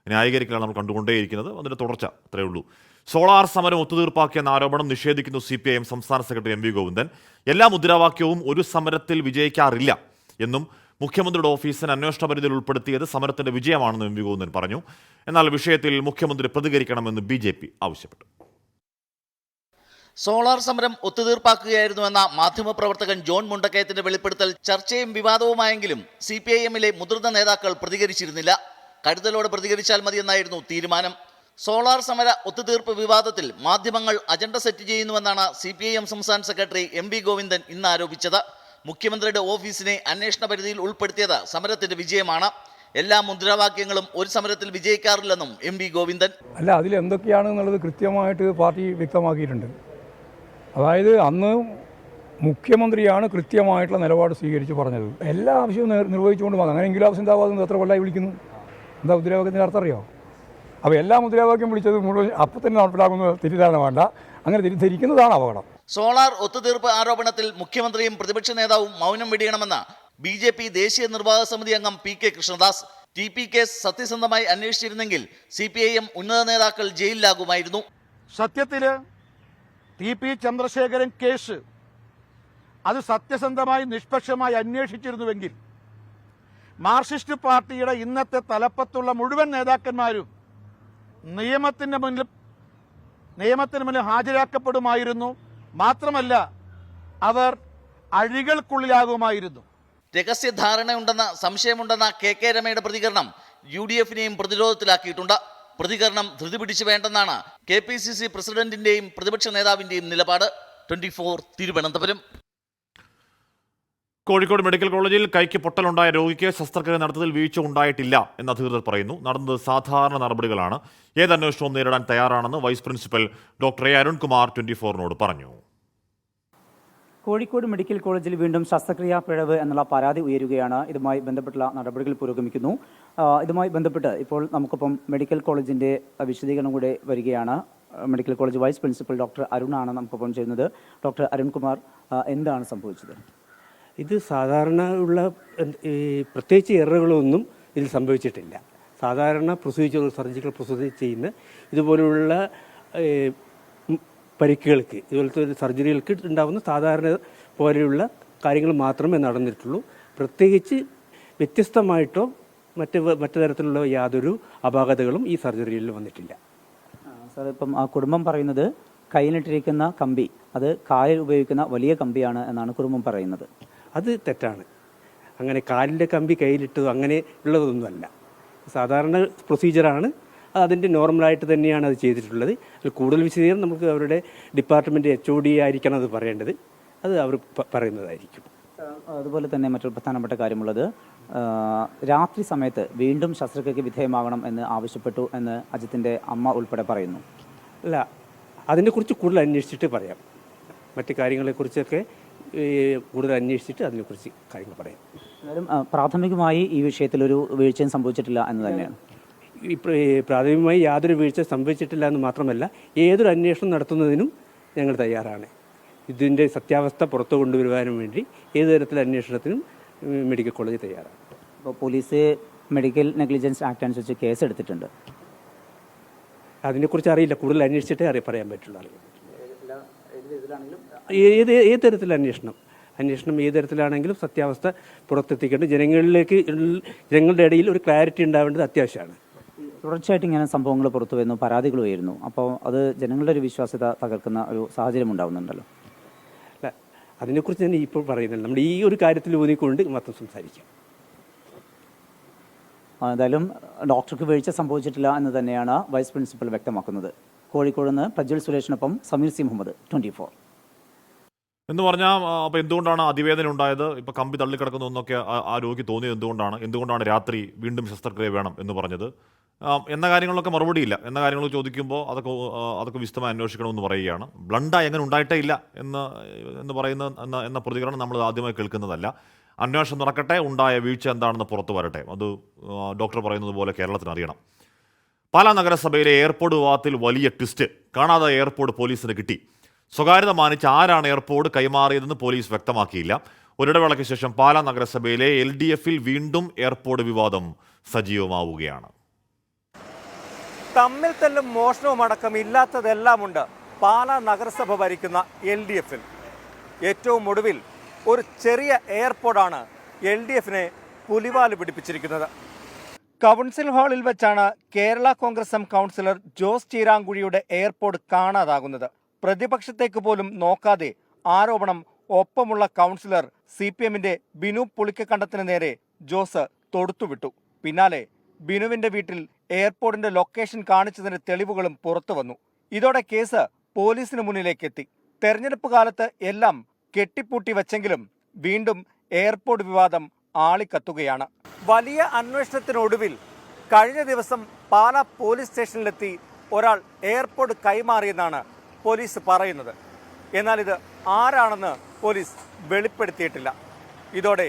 ന്യായീകരിക്കലാണ് നമ്മൾ കണ്ടുകൊണ്ടേയിരിക്കുന്നത്. അതിൻ്റെ തുടർച്ച അത്രയേ ഉള്ളൂ. സോളാർ സമരം ഒത്തുതീർപ്പാക്കിയെന്ന ആരോപണം നിഷേധിക്കുന്നു CPIM സംസ്ഥാന സെക്രട്ടറി MV ഗോവിന്ദൻ. എല്ലാ മുദ്രാവാക്യവും ഒരു സമരത്തിൽ വിജയിക്കാറില്ല എന്നും മുഖ്യമന്ത്രിയുടെ ഓഫീസിന് അന്വേഷണ പരിധിയിൽ ഉൾപ്പെടുത്തിയത് സമരത്തിന്റെ വിജയമാണെന്ന് MV ഗോവിന്ദൻ പറഞ്ഞു. എന്നാൽ വിഷയത്തിൽ മുഖ്യമന്ത്രി പ്രതികരിക്കണമെന്ന് BJP ആവശ്യപ്പെട്ടു. സോളാർ സമരം ഒത്തുതീർപ്പാക്കുകയായിരുന്നുവെന്ന മാധ്യമപ്രവർത്തകൻ ജോൺ മുണ്ടക്കയത്തിന്റെ വെളിപ്പെടുത്തൽ ചർച്ചയും വിവാദവുമായെങ്കിലും CPIMലെ മുതിർന്ന നേതാക്കൾ പ്രതികരിച്ചിരുന്നില്ല. കരുതലോടെ പ്രതികരിച്ചാൽ മതിയെന്നായിരുന്നു തീരുമാനം. സോളാർ സമര ഒത്തുതീർപ്പ് വിവാദത്തിൽ മാധ്യമങ്ങൾ അജണ്ട സെറ്റ് ചെയ്യുന്നുവെന്നാണ് CPIM സംസ്ഥാന സെക്രട്ടറി MV ഗോവിന്ദൻ ഇന്ന് ആരോപിച്ചത്. മുഖ്യമന്ത്രിയുടെ ഓഫീസിനെ അന്വേഷണ പരിധിയിൽ ഉൾപ്പെടുത്തിയത് സമരത്തിന്റെ വിജയമാണ്. എല്ലാ മുദ്രാവാക്യങ്ങളും ഒരു സമരത്തിൽ വിജയിക്കാറില്ലെന്നും MV ഗോവിന്ദൻ. അല്ല, അതിൽ എന്തൊക്കെയാണെന്നുള്ളത് കൃത്യമായിട്ട് പാർട്ടി വ്യക്തമാക്കിയിട്ടുണ്ട്. അതായത് അന്ന് മുഖ്യമന്ത്രിയാണ് കൃത്യമായിട്ടുള്ള നിലപാട് സ്വീകരിച്ച് പറഞ്ഞത്. എല്ലാ ആവശ്യവും നിർവഹിച്ചുകൊണ്ട് വന്നു. അങ്ങനെ എങ്കിലും ആവശ്യം എത്ര കൊല്ലമായി വിളിക്കുന്നു? എന്താ മുദ്രാവാക്യത്തിൻ്റെ അർത്ഥം അറിയോ? അപ്പോൾ എല്ലാ മുദ്രാവാക്യം വിളിച്ചത് മുഴുവൻ അപ്പം തന്നെ നടപ്പിലാക്കുന്ന തെറ്റിദ്ധാരണ വേണ്ട. അങ്ങനെ തെറ്റിദ്ധരിക്കുന്നതാണ് അപകടം. സോളാർ ഒത്തുതീർപ്പ് ആരോപണത്തിൽ മുഖ്യമന്ത്രിയും പ്രതിപക്ഷ നേതാവും മൗനം വെടിയണമെന്ന് BJP ദേശീയ നിർവാഹക സമിതി അംഗം PK കൃഷ്ണദാസ്. TP കേസ് സത്യസന്ധമായി അന്വേഷിച്ചിരുന്നെങ്കിൽ CPIM ഉന്നത നേതാക്കൾ ജയിലിലാകുമായിരുന്നു. സത്യത്തിൽ TP ചന്ദ്രശേഖരൻ കേസ് അത് സത്യസന്ധമായി നിഷ്പക്ഷമായി അന്വേഷിച്ചിരുന്നുവെങ്കിൽ മാർക്സിസ്റ്റ് പാർട്ടിയുടെ ഇന്നത്തെ തലപ്പത്തുള്ള മുഴുവൻ നേതാക്കന്മാരും നിയമത്തിന് മുന്നിൽ ഹാജരാക്കപ്പെടുമായിരുന്നു. മാത്രമല്ല, അവർ അഴികൾക്കുള്ളിലാകുമായിരുന്നു. രഹസ്യധാരണയുണ്ടെന്ന സംശയമുണ്ടെന്ന KK രമയുടെ പ്രതികരണം UDFനെയും പ്രതിരോധത്തിലാക്കിയിട്ടുണ്ട്. പ്രതികരണം ധൃതി പിടിച്ചു വേണ്ടെന്നാണ് KPCC പ്രസിഡന്റിന്റെയും പ്രതിപക്ഷ നേതാവിന്റെയും നിലപാട്. 24 തിരുവനന്തപുരം. കോഴിക്കോട് മെഡിക്കൽ കോളേജിൽ കൈക്ക് പൊട്ടലുണ്ടായ രോഗിക്ക് ശസ്ത്രക്രിയ നടത്തുന്നതിൽ വീഴ്ച ഉണ്ടായിട്ടില്ല എന്ന് അധികൃതർ പറയുന്നു. നടന്നത് സാധാരണ നടപടികളാണ്. ഏത് അന്വേഷണവും നേരിടാൻ തയ്യാറാണെന്ന് vice principal doctor A Arunkumar 24-നോട് പറഞ്ഞു. കോഴിക്കോട് മെഡിക്കൽ കോളേജിൽ വീണ്ടും ശസ്ത്രക്രിയാ പിഴവ് എന്നുള്ള പരാതി ഉയരുകയാണ്. ഇതുമായി ബന്ധപ്പെട്ടുള്ള നടപടികൾ പുരോഗമിക്കുന്നു. ഇതുമായി ബന്ധപ്പെട്ട് ഇപ്പോൾ നമുക്കിപ്പം മെഡിക്കൽ കോളേജിൻ്റെ വിശദീകരണം കൂടെ വരികയാണ്. Medical college vice principal doctor അരുണാണ് നമുക്കൊപ്പം ചെയ്യുന്നത്. ഡോക്ടർ അരുൺകുമാർ, എന്താണ് സംഭവിച്ചത്? ഇത് സാധാരണ ഉള്ള പ്രത്യേകിച്ച് എററുകളൊന്നും ഇതിൽ സംഭവിച്ചിട്ടില്ല. സാധാരണ പ്രൊസീജിയർ, സർജിക്കൽ പ്രൊസീജിയർ ചെയ്യുന്ന ഇതുപോലുള്ള പരിക്കുകൾക്ക്, ഇതുപോലത്തെ ഒരു സർജറികൾക്ക് ഉണ്ടാകുന്ന സാധാരണ പോലെയുള്ള കാര്യങ്ങൾ മാത്രമേ നടന്നിട്ടുള്ളൂ. പ്രത്യേകിച്ച് വ്യത്യസ്തമായിട്ടോ മറ്റു തരത്തിലുള്ള യാതൊരു അപാകതകളും ഈ സർജറിയിൽ വന്നിട്ടില്ല. സാർ, ഇപ്പം ആ കുടുംബം പറയുന്നത് കയ്യിലിട്ടിരിക്കുന്ന കമ്പി അത് കാലിൽ ഉപയോഗിക്കുന്ന വലിയ കമ്പിയാണ് എന്നാണ് കുടുംബം പറയുന്നത്. അത് തെറ്റാണ്. അങ്ങനെ കാലിൻ്റെ കമ്പി കയ്യിലിട്ടത് അങ്ങനെ ഉള്ളതൊന്നുമല്ല. സാധാരണ പ്രൊസീജിയറാണ്. അതിൻ്റെ നോർമലായിട്ട് തന്നെയാണ് അത് ചെയ്തിട്ടുള്ളത്. അതിൽ കൂടുതൽ വിശദീകരണം നമുക്ക് അവരുടെ ഡിപ്പാർട്ട്മെൻറ്റ് HOD ആയിരിക്കണം അത് പറയേണ്ടത്. അത് അവർ പറയുന്നതായിരിക്കും. അതുപോലെ തന്നെ മറ്റൊരു പ്രധാനപ്പെട്ട കാര്യമുള്ളത്, രാത്രി സമയത്ത് വീണ്ടും ശസ്ത്രക്രിയയ്ക്ക് വിധേയമാകണം എന്ന് ആവശ്യപ്പെട്ടു എന്ന് അജിത്തിൻ്റെ അമ്മ ഉൾപ്പെടെ പറയുന്നു. അല്ല, അതിനെക്കുറിച്ച് കൂടുതൽ അന്വേഷിച്ചിട്ട് പറയാം. മറ്റു കാര്യങ്ങളെക്കുറിച്ചൊക്കെ കൂടുതൽ അന്വേഷിച്ചിട്ട് അതിനെക്കുറിച്ച് കാര്യങ്ങൾ പറയാം. എന്നാലും പ്രാഥമികമായി ഈ വിഷയത്തിലൊരു വീഴ്ചയും സംഭവിച്ചിട്ടില്ല എന്ന് തന്നെയാണ്. പ്രാഥമികമായി യാതൊരു വീഴ്ച സംഭവിച്ചിട്ടില്ല എന്ന് മാത്രമല്ല, ഏതൊരു അന്വേഷണം നടത്തുന്നതിനും ഞങ്ങൾ തയ്യാറാണ്. ഇതിൻ്റെ സത്യാവസ്ഥ പുറത്തു കൊണ്ടുവരുവാനും വേണ്ടി ഏത് തരത്തിലുള്ള അന്വേഷണത്തിനും മെഡിക്കൽ കോളേജ് തയ്യാറാണ്. അപ്പോൾ പോലീസ് മെഡിക്കൽ നെഗ്ലിജൻസ് ആക്ട് അനുസരിച്ച് കേസ് എടുത്തിട്ടുണ്ട്. അതിനെക്കുറിച്ച് അറിയില്ല, കൂടുതൽ അന്വേഷിച്ചിട്ടേ പറയാൻ പറ്റുള്ളൂ. ഏത് തരത്തിലുള്ള അന്വേഷണം ഏത് തരത്തിലാണെങ്കിലും സത്യാവസ്ഥ പുറത്തെത്തിക്കേണ്ടത് ജനങ്ങളുടെ ഇടയിൽ ഒരു ക്ലാരിറ്റി ഉണ്ടാവേണ്ടത് അത്യാവശ്യമാണ്. തുടർച്ചയായിട്ട് ഇങ്ങനെ സംഭവങ്ങൾ പുറത്തു വരുന്നു, പരാതികൾ ഉയരുന്നു. അപ്പോൾ അത് ജനങ്ങളുടെ ഒരു വിശ്വാസ്യത തകർക്കുന്ന ഒരു സാഹചര്യം ഉണ്ടാകുന്നുണ്ടല്ലോ. അല്ല, അതിനെക്കുറിച്ച് തന്നെ ഇപ്പോൾ പറയുന്നില്ല. നമ്മൾ ഈ ഒരു കാര്യത്തിൽ ഊന്നിക്കൊണ്ട് മാത്രം സംസാരിക്കാം. എന്തായാലും ഡോക്ടർക്ക് വീഴ്ച സംഭവിച്ചിട്ടില്ല എന്ന് തന്നെയാണ് വൈസ് പ്രിൻസിപ്പൽ വ്യക്തമാക്കുന്നത്. കോഴിക്കോട് നിന്ന് പ്രജ്വൽ സുരേഷിനൊപ്പം സമീർ സി മുഹമ്മദ്, 24. എന്ന് പറഞ്ഞാൽ അപ്പോൾ എന്തുകൊണ്ടാണ് അതിവേദന ഉണ്ടായത്, ഇപ്പോൾ കമ്പി തള്ളിക്കിടക്കുന്നു എന്നൊക്കെ ആ രോഗിക്ക് തോന്നിയത് എന്തുകൊണ്ടാണ് രാത്രി വീണ്ടും ശസ്ത്രക്രിയ വേണം എന്ന് പറഞ്ഞത് എന്ന കാര്യങ്ങളൊക്കെ മറുപടിയില്ല. എന്ന കാര്യങ്ങൾ ചോദിക്കുമ്പോൾ അതൊക്കെ വിശദമായി അന്വേഷിക്കണമെന്ന് പറയുകയാണ്. ബ്ലണ്ടായി അങ്ങനെ ഉണ്ടായിട്ടേ ഇല്ല എന്ന് പറയുന്ന എന്ന പ്രതികരണം നമ്മൾ ആദ്യമായി കേൾക്കുന്നതല്ല. അന്വേഷണം നടക്കട്ടെ, ഉണ്ടായ വീഴ്ച എന്താണെന്ന് പുറത്തു വരട്ടെ. അത് ഡോക്ടർ പറയുന്നത് പോലെ കേരളത്തിന് അറിയണം. പാലാ നഗരസഭയിലെ എയർപോർട്ട് വിവാദത്തിൽ വലിയ ട്വിസ്റ്റ്. കാണാതെ എയർപോർട്ട് പോലീസിന് കിട്ടി. സ്വകാര്യത മാനിച്ച് ആരാണ് എയർപോർട്ട് കൈമാറിയതെന്ന് പോലീസ് വ്യക്തമാക്കിയില്ല. ഒരിടവേളയ്ക്ക് ശേഷം പാലാ നഗരസഭയിലെ LDF-ൽ വീണ്ടും എയർപോർട്ട് വിവാദം സജീവമാവുകയാണ്. തമ്മിൽ തല്ലും മോഷണവും അടക്കം ഇല്ലാത്തതെല്ലാമുണ്ട് പാലാ നഗരസഭ ഭരിക്കുന്ന LDF-ൽ. ഏറ്റവും ഒടുവിൽ ഒരു ചെറിയ എയർപോർട്ടാണ് LDF-നെ പുലിവാല് പിടിപ്പിച്ചിരിക്കുന്നത്. കൗൺസിൽ ഹാളിൽ വെച്ചാണ് കേരള കോൺഗ്രസ് എം കൗൺസിലർ ജോസ് ചീരാങ്കുഴിയുടെ എയർപോർട്ട് കാണാതാകുന്നത്. പ്രതിപക്ഷത്തേക്ക് പോലും നോക്കാതെ ആരോപണം ഒപ്പമുള്ള കൗൺസിലർ CPM-ന്റെ ബിനു പുളിക്കക്കണ്ടത്തിന് നേരെ ജോസ് തൊടുത്തുവിട്ടു. പിന്നാലെ ബിനുവിന്റെ വീട്ടിൽ എയർപോർട്ടിന്റെ ലൊക്കേഷൻ കാണിച്ചതിന്റെ തെളിവുകളും പുറത്തു വന്നു. ഇതോടെ കേസ് പോലീസിന് മുന്നിലേക്ക് എത്തി. തെരഞ്ഞെടുപ്പ് കാലത്ത് എല്ലാം കെട്ടിപ്പൂട്ടി വെച്ചെങ്കിലും വീണ്ടും എയർപോർട്ട് വിവാദം ആളിക്കത്തുകയാണ്. വലിയ അന്വേഷണത്തിനൊടുവിൽ കഴിഞ്ഞ ദിവസം പാലാ പോലീസ് സ്റ്റേഷനിലെത്തി ഒരാൾ എയർപോർട്ട് കൈമാറിയെന്നാണ് പോലീസ് പറയുന്നത്. എന്നാൽ ഇത് ആരാണെന്ന് പോലീസ് വെളിപ്പെടുത്തിയിട്ടില്ല. ഇതോടെ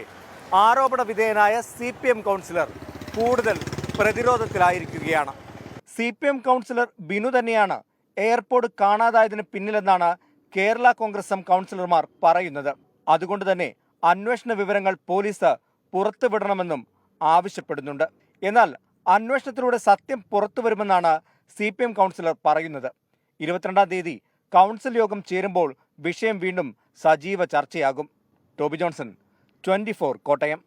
ആരോപണ വിധേയനായ CPM കൗൺസിലർ കൂടുതൽ പ്രതിരോധത്തിലായിരിക്കുകയാണ്. CPM കൗൺസിലർ ബിനു തന്നെയാണ് എയർപോർട്ട് കാണാതായതിന് പിന്നിലെന്നാണ് കേരള കോൺഗ്രസ് എം കൗൺസിലർമാർ പറയുന്നത്. അതുകൊണ്ട് തന്നെ അന്വേഷണ വിവരങ്ങൾ പോലീസ് പുറത്തുവിടണമെന്നും ആവശ്യപ്പെടുന്നുണ്ട്. എന്നാൽ അന്വേഷണത്തിലൂടെ സത്യം പുറത്തുവരുമെന്നാണ് CPM കൗൺസിലർ പറയുന്നത്. 22-ാം തീയതി കൗൺസിൽ യോഗം ചേരുമ്പോൾ വിഷയം വീണ്ടും സജീവ ചർച്ചയാകും. Toby Johnson, 24, Kottayam.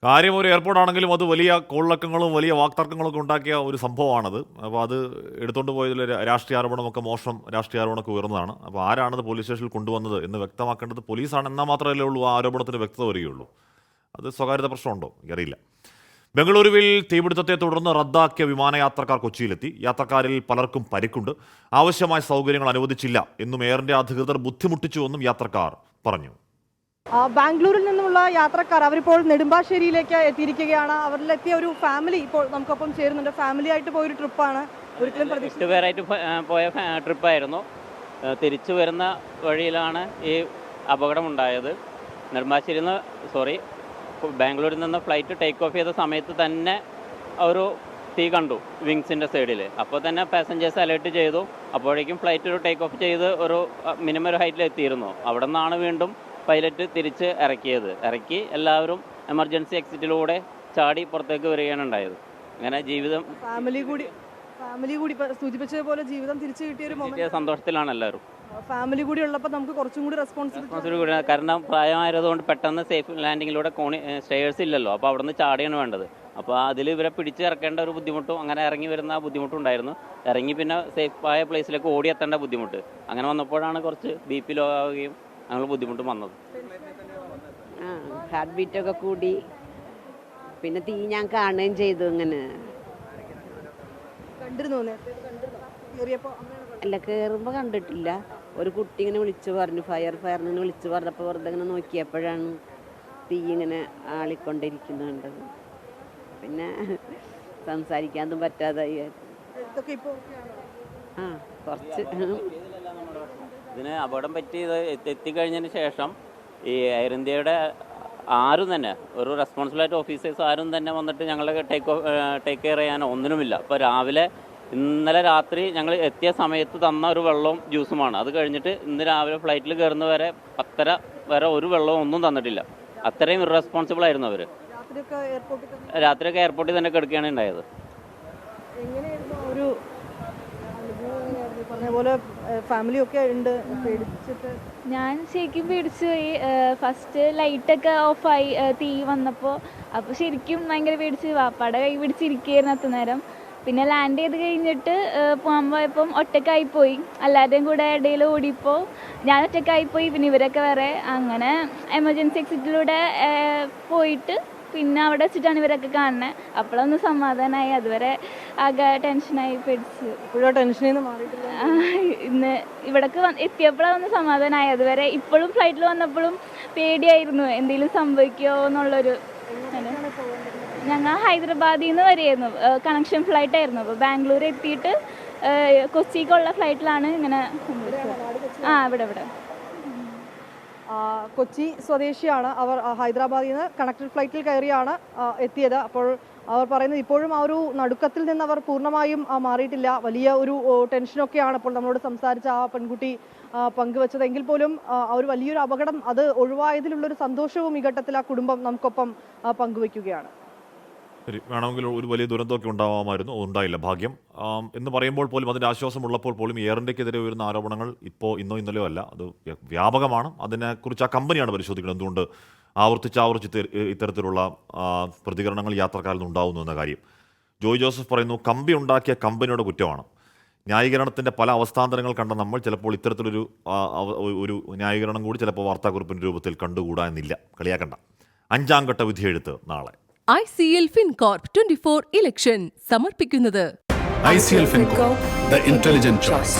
കാര്യം ഒരു എയർപോർട്ടാണെങ്കിലും അത് വലിയ കോളിളക്കങ്ങളും വലിയ വാക്തർക്കങ്ങളൊക്കെ ഉണ്ടാക്കിയ ഒരു സംഭവമാണത്. അപ്പോൾ അത് എടുത്തുകൊണ്ട് പോയതിൽ രാഷ്ട്രീയ ആരോപണമൊക്കെ രാഷ്ട്രീയ ആരോപണമൊക്കെ ഉയർന്നതാണ്. അപ്പോൾ ആരാണത് പോലീസ് സ്റ്റേഷനിൽ കൊണ്ടുവന്നത് എന്ന് വ്യക്തമാക്കേണ്ടത് പോലീസാണ്. എന്നാൽ മാത്രമല്ലേ ഉള്ളൂ ആ ആരോപണത്തിന് വ്യക്തത വരികയുള്ളൂ. അത് സ്വകാര്യത പ്രശ്നമുണ്ടോ എനിക്കറിയില്ല. ബംഗളൂരുവിൽ തീപിടുത്തത്തെ തുടർന്ന് റദ്ദാക്കിയ വിമാനയാത്രക്കാർ കൊച്ചിയിലെത്തി. യാത്രക്കാരിൽ പലർക്കും പരിക്കുണ്ട്. ആവശ്യമായ സൗകര്യങ്ങൾ അനുവദിച്ചില്ല എന്നും എയറിന്റെ അധികൃതർ ബുദ്ധിമുട്ടിച്ചുവെന്നും യാത്രക്കാർ പറഞ്ഞു. ബാംഗ്ലൂരിൽ നിന്നുമുള്ള യാത്രക്കാർ അവരിപ്പോൾ നെടുമ്പാശ്ശേരിയിലേക്ക് എത്തിയിരിക്കുകയാണ്. അവരിലെത്തിയ ഒരു ഫാമിലി ഇപ്പോൾ നമുക്കൊപ്പം ചേരുന്നുണ്ട്. ഫാമിലി ആയിട്ട് പോയൊരു ട്രിപ്പാണ്. ഒരിക്കലും 8 പേരായിട്ട് പോയ ട്രിപ്പായിരുന്നു. തിരിച്ചു വരുന്ന വഴിയിലാണ് ഈ അപകടമുണ്ടായത്. നെടുമ്പാശ്ശേരിയിൽ നിന്ന് ബാംഗ്ലൂരിൽ നിന്ന് ഫ്ലൈറ്റ് ടേക്ക് ഓഫ് ചെയ്ത സമയത്ത് തന്നെ ഒരു തീ കണ്ടു വിങ്സിൻ്റെ സൈഡിൽ. അപ്പോൾ തന്നെ പാസഞ്ചേഴ്സ് അലേർട്ട് ചെയ്തു. അപ്പോഴേക്കും ഫ്ലൈറ്റ് ഒരു ടേക്ക് ഓഫ് ചെയ്ത് ഒരു മിനിമം ഒരു ഹൈറ്റിൽ എത്തിയിരുന്നു. അവിടെ നിന്നാണ് വീണ്ടും പൈലറ്റ് തിരിച്ച് ഇറക്കി എല്ലാവരും എമർജൻസി എക്സിറ്റിലൂടെ ചാടി പുറത്തേക്ക് വരികയാണ് ഉണ്ടായത്. അങ്ങനെ ജീവിതം ഫാമിലി കൂടി സൂചിപ്പിച്ചതുപോലെ ജീവിതം തിരിച്ചു കിട്ടിയ ഒരു മൊമെന്റ് സന്തോഷത്തിലാണ് എല്ലാവരും. ഫാമിലി കൂടി ഉള്ളപ്പോൾ നമുക്ക് കുറച്ചും കൂടി റെസ്പോൺസിബിലിറ്റി. കാരണം പ്രായമായതുകൊണ്ട് പെട്ടെന്ന് സേഫ് ലാൻഡിങ്ങിലൂടെ സ്റ്റേഴ്സ് ഇല്ലല്ലോ. അപ്പോൾ അവിടെ നിന്ന് ചാടിയാണ് വേണ്ടത്. അപ്പോൾ അതിൽ ഇവരെ പിടിച്ചിറക്കേണ്ട ഒരു ബുദ്ധിമുട്ടും അങ്ങനെ ഇറങ്ങി വരുന്ന ബുദ്ധിമുട്ടും ഉണ്ടായിരുന്നു. ഇറങ്ങി പിന്നെ സേഫായ പ്ലേസിലേക്ക് ഓടിയെത്തേണ്ട ബുദ്ധിമുട്ട് അങ്ങനെ വന്നപ്പോഴാണ് കുറച്ച് BP ലോ ആവുകയും അങ്ങനെ ബുദ്ധിമുട്ട് വന്നത്. ഹാർട്ട് ബീറ്റൊക്കെ കൂടി പിന്നെ തീ ഞാൻ കാണുകയും ചെയ്തു. ഇങ്ങനെ അല്ല കയറുമ്പോൾ കണ്ടിട്ടില്ല. ഒരു കുട്ടി ഇങ്ങനെ വിളിച്ചു പറഞ്ഞു ഫയറിനെ വിളിച്ചു പറഞ്ഞപ്പോൾ വെറുതെ ഇങ്ങനെ നോക്കിയപ്പോഴാണ് തീ ഇങ്ങനെ ആളിക്കൊണ്ടിരിക്കുന്നത് കണ്ടത്. പിന്നെ സംസാരിക്കാനൊന്നും പറ്റാതായി. കുറച്ച് ഇതിന് അപകടം പറ്റി എത്തിക്കഴിഞ്ഞതിന് ശേഷം ഈ എയർ ഇന്ത്യയുടെ ആരും തന്നെ ഒരു റെസ്പോൺസിബിളായിട്ട് ഓഫീസേഴ്സ് ആരും തന്നെ വന്നിട്ട് ഞങ്ങളെ ടേക്ക് കെയർ ചെയ്യാനോ ഒന്നിനുമില്ല. ഇപ്പോൾ ഇന്നലെ രാത്രി ഞങ്ങൾ എത്തിയ സമയത്ത് തന്ന ഒരു വെള്ളവും ജ്യൂസുമാണ്. അത് കഴിഞ്ഞിട്ട് ഇന്ന് രാവിലെ ഫ്ലൈറ്റിൽ കയറുന്ന വരെ 10:30 വരെ ഒരു വെള്ളവും ഒന്നും തന്നിട്ടില്ല. അത്രയും ഇറസ്പോൺസിബിൾ ആയിരുന്നു അവർ. രാത്രിയൊക്കെ എയർപോർട്ടിൽ തന്നെ കിടക്കുകയാണ് ഉണ്ടായത്. ഞാൻ ശരിക്കും പേടിച്ചു പോയി. ഫസ്റ്റ് ലൈറ്റൊക്കെ ഓഫായി തീ വന്നപ്പോൾ. അപ്പോൾ ശരിക്കും ഭയങ്കര പേടിച്ച് വാപ്പാടെ കൈ പിടിച്ചിരിക്കുകയായിരുന്നു അത്രനേരം. പിന്നെ ലാൻഡ് ചെയ്ത് കഴിഞ്ഞിട്ട് പോകാൻ പോയപ്പം ഒറ്റക്കായിപ്പോയി. എല്ലാവരുടെയും കൂടെ ഇടയിൽ ഓടിയപ്പോൾ ഞാൻ ഒറ്റക്കായിപ്പോയി. പിന്നെ ഇവരൊക്കെ വേറെ. അങ്ങനെ എമർജൻസി എക്സിറ്റിലൂടെ പോയിട്ട് പിന്നെ അവിടെ വെച്ചിട്ടാണ് ഇവരൊക്കെ കാണുന്നത്. അപ്പോഴൊന്ന് സമാധാനമായി. അതുവരെ ആകെ ടെൻഷനായി പേടിച്ച്. ഇന്ന് ഇവിടേക്ക് എത്തിയപ്പോഴാണ് ഒന്ന് സമാധാനമായി. അതുവരെ ഇപ്പോഴും ഫ്ലൈറ്റിൽ വന്നപ്പോഴും പേടിയായിരുന്നു എന്തെങ്കിലും സംഭവിക്കുമോ എന്നുള്ളൊരു. ഞങ്ങൾ ഹൈദരാബാദിൽ നിന്ന് വരെയായിരുന്നു. കണക്ഷൻ ഫ്ലൈറ്റ് ആയിരുന്നു. അപ്പോൾ ബാംഗ്ലൂർ എത്തിയിട്ട് കൊച്ചിക്കുള്ള ഫ്ലൈറ്റിലാണ് ഇങ്ങനെ ഇവിടെ കൊച്ചി സ്വദേശിയാണ് അവർ. ഹൈദരാബാദിൽ നിന്ന് കണക്റ്റഡ് ഫ്ലൈറ്റിൽ കയറിയാണ് എത്തിയത്. അപ്പോൾ അവർ പറയുന്നത് ഇപ്പോഴും ആ ഒരു നടുക്കത്തിൽ നിന്ന് അവർ പൂർണ്ണമായും മാറിയിട്ടില്ല. വലിയ ഒരു ടെൻഷനൊക്കെയാണ് ഇപ്പോൾ നമ്മളോട് സംസാരിച്ച ആ പെൺകുട്ടി പങ്കുവച്ചതെങ്കിൽ പോലും ആ ഒരു വലിയൊരു അപകടം അത് ഒഴിവായതിലുള്ളൊരു സന്തോഷവും ഈ ഘട്ടത്തിൽ ആ കുടുംബം നമുക്കൊപ്പം പങ്കുവയ്ക്കുകയാണ്. ശരി, വേണമെങ്കിൽ ഒരു വലിയ ദുരന്തമൊക്കെ ഉണ്ടാവാമായിരുന്നു, ഉണ്ടായില്ല, ഭാഗ്യം എന്ന് പറയുമ്പോൾ പോലും അതിൻ്റെ ആശ്വാസമുള്ളപ്പോൾ പോലും എയർ ഇന്ത്യക്കെതിരെ ഉയരുന്ന ആരോപണങ്ങൾ ഇന്നോ ഇന്നലെയോ അല്ല, അത് വ്യാപകമാണ്. അതിനെക്കുറിച്ച് ആ കമ്പനിയാണ് പരിശോധിക്കുന്നത് എന്തുകൊണ്ട് ആവർത്തിച്ച് ഇത്തരത്തിലുള്ള പ്രതികരണങ്ങൾ യാത്രക്കാരിൽ നിന്നുണ്ടാവുന്നു എന്ന കാര്യം. ജോയ് ജോസഫ് പറയുന്നു, കമ്പി ഉണ്ടാക്കിയ കമ്പനിയുടെ കുറ്റമാണ്. ന്യായീകരണത്തിൻ്റെ പല അവസ്ഥാന്തരങ്ങൾ കണ്ട നമ്മൾ ചിലപ്പോൾ ഇത്തരത്തിലൊരു ഒരു ന്യായീകരണം കൂടി ചിലപ്പോൾ വാർത്താക്കുറിപ്പിൻ്റെ രൂപത്തിൽ കണ്ടുകൂടാ എന്നില്ല. കളിയാക്കണ്ട. 5ാം ഘട്ട വിധിയെഴുത്ത് നാളെ. ICL FinCorp 24 ഇലക്ഷൻ സമർപ്പിക്കുന്നത് ICL FinCorp, the intelligent choice.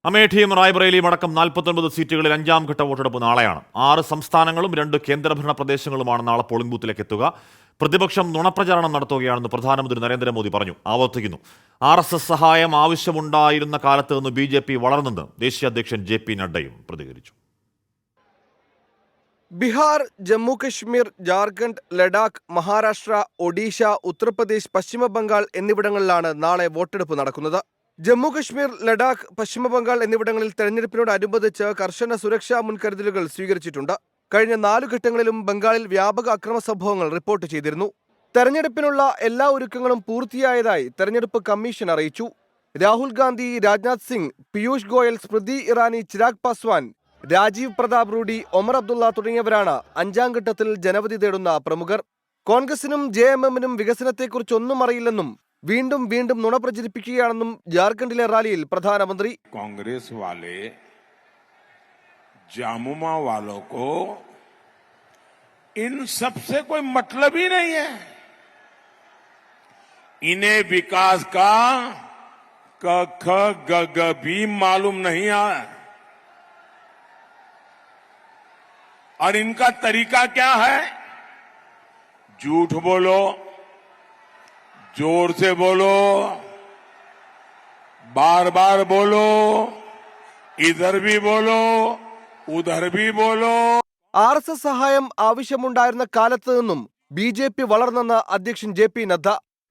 അമേഠിയും റായ്ബറേലിയും അടക്കം 49 സീറ്റുകളിൽ 5ാം ഘട്ട വോട്ടെടുപ്പ് നാളെയാണ്. 6 സംസ്ഥാനങ്ങളും 2 കേന്ദ്രഭരണ പ്രദേശങ്ങളുമാണ് നാളെ പോളിംഗ് ബൂത്തിലേക്ക് എത്തുക. പ്രതിപക്ഷം നുണപ്രചാരണം നടത്തുകയാണെന്ന് പ്രധാനമന്ത്രി നരേന്ദ്രമോദി പറഞ്ഞു. ആവർത്തിക്കുന്നു, RSS സഹായം ആവശ്യമുണ്ടായിരുന്ന കാലത്ത് നിന്ന് BJP വളർന്നെന്ന് ദേശീയ അധ്യക്ഷൻ JP നഡ്ഡയും പ്രതികരിച്ചു. ബീഹാർ, ജമ്മു കശ്മീർ, ജാർഖണ്ഡ്, ലഡാക്ക്, മഹാരാഷ്ട്ര, ഒഡീഷ, ഉത്തർപ്രദേശ്, പശ്ചിമ ബംഗാൾ എന്നിവിടങ്ങളിലാണ് നാളെ വോട്ടെടുപ്പ് നടക്കുന്നത്. ജമ്മു കശ്മീർ, ലഡാക്ക്, പശ്ചിമ ബംഗാൾ എന്നിവിടങ്ങളിൽ തെരഞ്ഞെടുപ്പിനോടനുബന്ധിച്ച് കർശന സുരക്ഷാ മുൻകരുതലുകൾ സ്വീകരിച്ചിട്ടുണ്ട്. കഴിഞ്ഞ 4 ഘട്ടങ്ങളിലും ബംഗാളിൽ വ്യാപക അക്രമ സംഭവങ്ങൾ റിപ്പോർട്ട് ചെയ്തിരുന്നു. തെരഞ്ഞെടുപ്പിനുള്ള എല്ലാ ഒരുക്കങ്ങളും പൂർത്തിയായതായി തെരഞ്ഞെടുപ്പ് കമ്മീഷൻ അറിയിച്ചു. രാഹുൽ ഗാന്ധി, രാജ്നാഥ് സിംഗ്, പീയൂഷ് ഗോയൽ, സ്മൃതി ഇറാനി, ചിരാഗ് പാസ്വാൻ, രാജീവ് പ്രതാപ് റൂഡി, ഒമർ അബ്ദുള്ള തുടങ്ങിയവരാണ് 5ാം ഘട്ടത്തിൽ ജനവിധി തേടുന്ന പ്രമുഖർ. കോൺഗ്രസിനും JMM-നും വികസനത്തെക്കുറിച്ചൊന്നും അറിയില്ലെന്നും വീണ്ടും നുണ പ്രചരിപ്പിക്കുകയാണെന്നും ജാർഖണ്ഡിലെ റാലിയിൽ പ്രധാനമന്ത്രി. कांग्रेस वाले जामुमा वालों को इन सबसे कोई मतलब ही नहीं है। इन्हें विकास का क ख ग ग भी मालूम नहीं है। और इनका तरीका क्या है? झूठ बोलो, जोर से बोलो, बार बार बोलो, इधर भी बोलो, उधर भी बोलो। RSS സഹായം ആവശ്യമുണ്ടായിരുന്ന കാലത്ത് നിന്നും BJP വളർന്നെന്ന് അധ്യക്ഷൻ JP നദ്ദ.